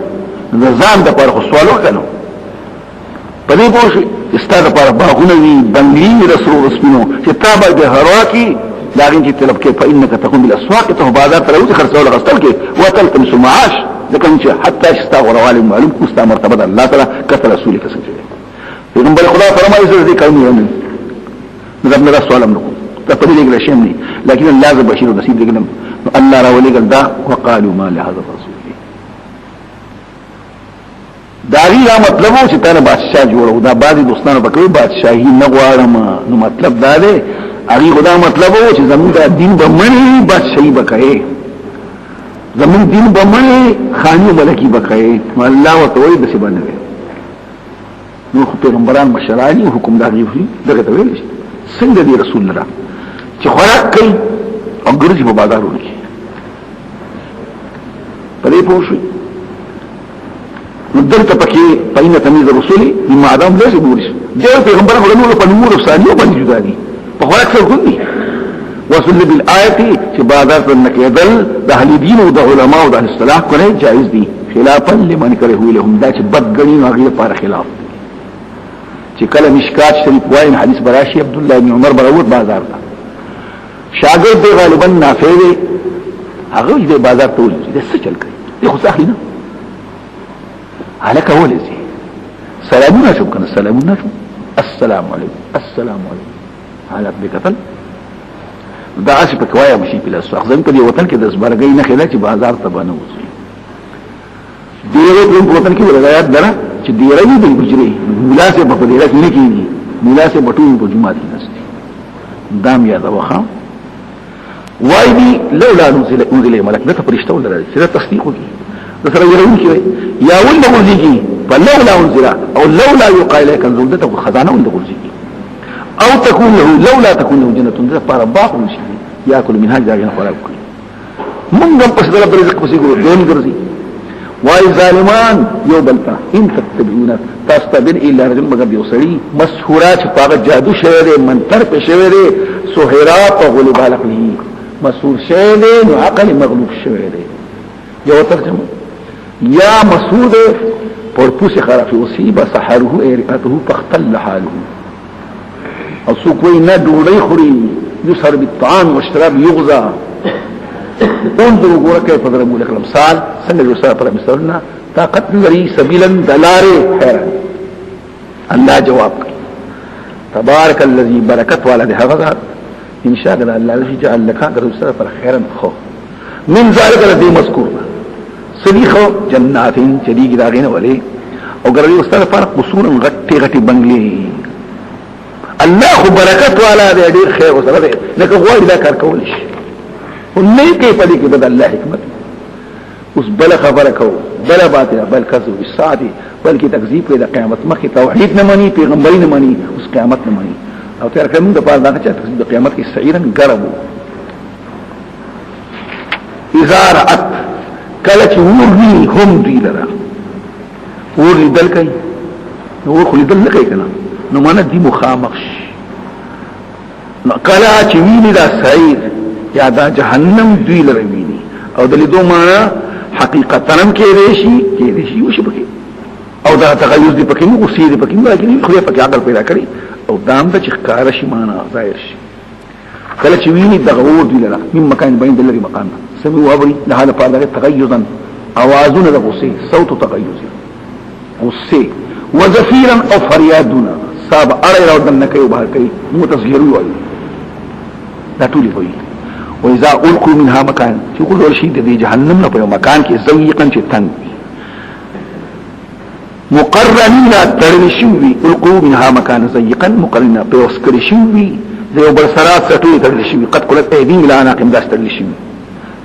ځان د پر سوالو کنو پدې پوښي استاد پر باغونه وی بنګلی رسول رسمنو چې تابع به هروا کی داغین چې طلب کې فإنك تكون بالاسواق ته بازار ته روزي خرڅول غستل کې وتلتمس معاش ځکه چې حتی استغفر والي معلوم کوستا مرتبه الله تعالی کته رسول کې څنګه پیغمبر خدا فرمایي چې دې کوي نه رب نه سوال امنو ته په دې کې شي نه لكن الله ذو بشير نصيب دې ګنم الله را ولي ګل وقالوا ما لهذا الرسول داغي دا مطلب چې تاسو بادشاہ جوړو دا بعضي دوستانو پکې بادشاہي نه غواړم نو مطلب دا دی اغي خدا مطلب و چې زموږ د دین بمنې بادشاہي وکړي زموږ دین بمنې خاني ملکی وکړي الله وتعالى د څه باندې نو پیغمبران مشرانی حکم داغي وي دغه ته ویل شي څنګه دی رسول الله چې خوراک کوي او ګرځي په بازارونو کې پرې پوښي ندلت پکې پاینه تمیز رسولي بما ادم لازم ورش دا پیغمبرانو له نور په نور افسانیو باندې جدا دي په خوراک سره کوي وصل بالآیت چې بازار ته نکېدل د اهل دین او د علماء او د اصلاح کوي جائز دي خلافا لمن کرهو لهم دا چې بدګنی او غیر لپاره خلاف چې کله مشکات شریف وایم حدیث براشي عبد الله بن عمر بروت بازار ته شاګرد دی غالبا نافع دی هغه دې بازار ته ولې د څه چل کوي دی خو صحیح نه عليك ولزي سلامون شو كان السلامون شو السلام عليكم السلام عليكم على بكتل دا عاشي پکوایا مشي په لاس اخزم په دې وطن کې د زبرګي نه خلا چې بازار ته باندې وځي ډیره په وطن کې ولایت درا چې ډیره یې د بجري ملاسه په دې راځي نه کیږي ملاسه بټون په جمعه دي نشته دام یاد وخا وای دي لولا نزل ملک ده فرشتو لري سره تصدیق وکي سره يرون کې یا ول ورځي فلولا انزل او لولا يقال لك انزلته خزانه ول ورځي او تكون له لولا تكون له جنة پر باغ مشي ياكل منها جاهنا خوراک کوي مونږ په دې د رزق پسې ګورو دون ګرځي وای ظالمان یو بلتا ان تتبعون تستبن الا رجل مگر یو سړي مسحورات په جادو شوی دی منتر په شوی دی سحرا په غلب عقله مسحور شوی دی نو عقل مغلوب شوی دی یو ترجمه یا مسعود پرپوس خرف اصیب سحره ارئته فاختل حاله او سوکوی نه ډوډۍ خوري یسر بالطعام والشراب یغزا انظروا ګوره کیف ضربوا لك الامثال څنګه یو سره پر مثالنا طاقت لري سبیلا دلاره خیرا الله جواب کوي تبارك الذي برکت والده هغه ان شاء الله الذي جعل لك غير پر خیرا خو من ذلك الذي مذكور صدیخو جناتین چدیگی داغین ولی او گروی استاد فرق قصورا غٹی غٹی بنگلی اللہ خو برکت والا دے دیر خیر و سر دے لیکن غواری دا کار کولش و نیکی پدی که بدا اللہ حکمت اس بلا خبرکو بلا باطلا بل کذو بساعتی بلکی تکذیب که دا قیامت مخی توحید نمانی پیغمبری نمانی اس قیامت نمانی او تیر کرمون دا پار دا چا تکذیب دا قیامت کی سعیرا گربو اذا رأت کله چې ورني هم دی لرا ورني دل کوي نو ورخلي دل کوي کنه نو معنی دی مخامخ نو کله چې ویني دا سعیر یا دا جهنم دی لرا ویني او د لیدو معنی حقیقتا کې ریشي وشي پکې او دا تغیز دی پکې نو غصې دی پکې لکه خو پکې عقل پیدا کړی او دام د ښکار شي معنی ظاهر شي کله چې ویني دغه ور دی لرا من مکان بین دلري مقام سمعوا ابري لهذا فعل تغيظا اوازون الغصي صوت تغيظ غصي وزفيرا او فريادنا صاب ارى لو دنك يبهر كي متصغروا وي لا تولي وي واذا القوا منها مكان يقول الشيء دي جهنم نه په مکان کې زويقا چې تنگ مقرنين ترشوي القوا منها مكان زيقا مقرنين بوسكرشوي ذو برسرات ستوي ترشوي قد قلت ايدين لا ناقم داس ترشوي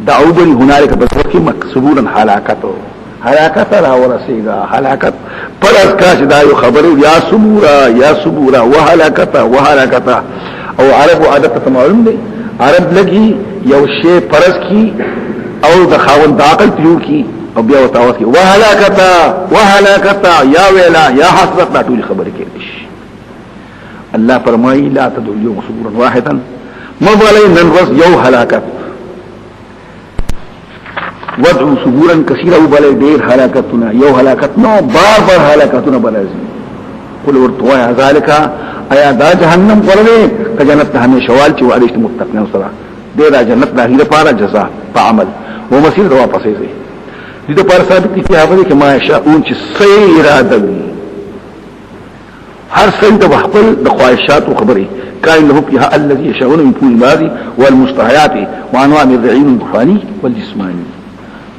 دعوبني هنالك بسوكي مكسبورا حلاکتا را ورسیگا حلاکت پر از کاش دایو خبرو یا صبورا وحلاکتا او عرب و عادت تمعلوم دی عرب لگی یو شی پرس کی او د خاون داقل پیو کی او بیا وتاوت کې وهلاکتا یا ویلا یا حسرت لا ټول خبر کې شي. الله فرمایي لا تدعوا اليوم صبورا واحدا مبالي من رز یو هلاکت ودعو صبورا كثيرا وبالي دير هلاکتنا یو هلاکت نو بار هلاکتنا بلازم قل ورتوا ذلك ایا دا جهنم قرنه کجنت ته شوال چې وعدشت متقین سره دیر جنت دا هیره پارا جزاء په عمل و مسیر دا واپسې دي دې په ثابت کې هغه کې ما شاءون چې سي اراده هر څه د خپل د خواهشات او خبري كائن له فيها الذي يشاءون من طول الماضي والمستحيات وانواع الرعين البخاني والجسماني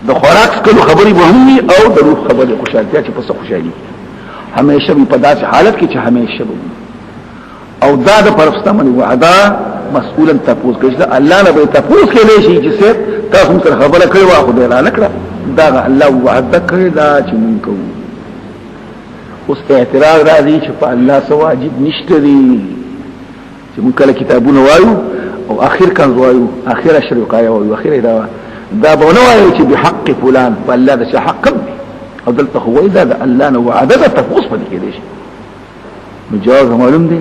د خوراک کلو خبري مهمي او د روح خبري خوشالتیا چې پس خوشالي همیشه په داسې حالت کې چې همیشه او دا د پرستمن وعده مسئولا تفوز کوي الله نه به تفوز کوي شي چې څه تاسو سره خبره کوي واخو دی نه کړه دا الله وعده کوي دا چې مونږ کوو اوس اعتراض راځي چې په الله سو واجب نشته دي چې مونږ کله کتابونه وایو او اخر کان وایو اخر اشر وقایو او اخر دا بونه وایو چې بحق فلان فالله ده حق او دلته هو اذا الله نو وعده تفوز پدې کې شي مجاز معلوم دي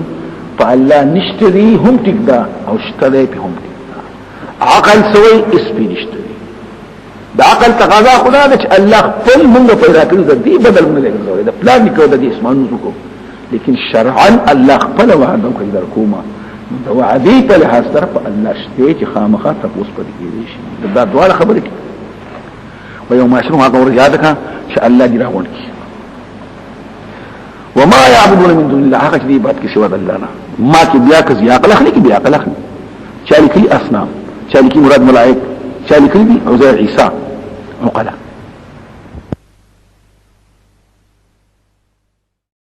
فالله نشتري هم تقدا او اشتري بهم تقدا عقل سوي اسبي نشتري دا عقل تقاضا خدا ده چې الله خپل موږ پیدا کړو د دې بدل موږ لګوي دا پلان نکو د دې اسمانو کو لیکن شرعا الله خپل وعده کوي درکوما دا وعده په لحاظ طرف الله شته چې خامخا تفوز پدې کې شي دا دواړه خبره کوي ويوم يشرون هذا ورجادك شاء الله دي راغون وما يعبدون من دون الله حق دي بات کې سوا الله نه ما کې بیا که زیاق لخني کې بیا لخني چالي کې اصنام چالي کې مراد ملائک چالي کې عزير عيسى عقلا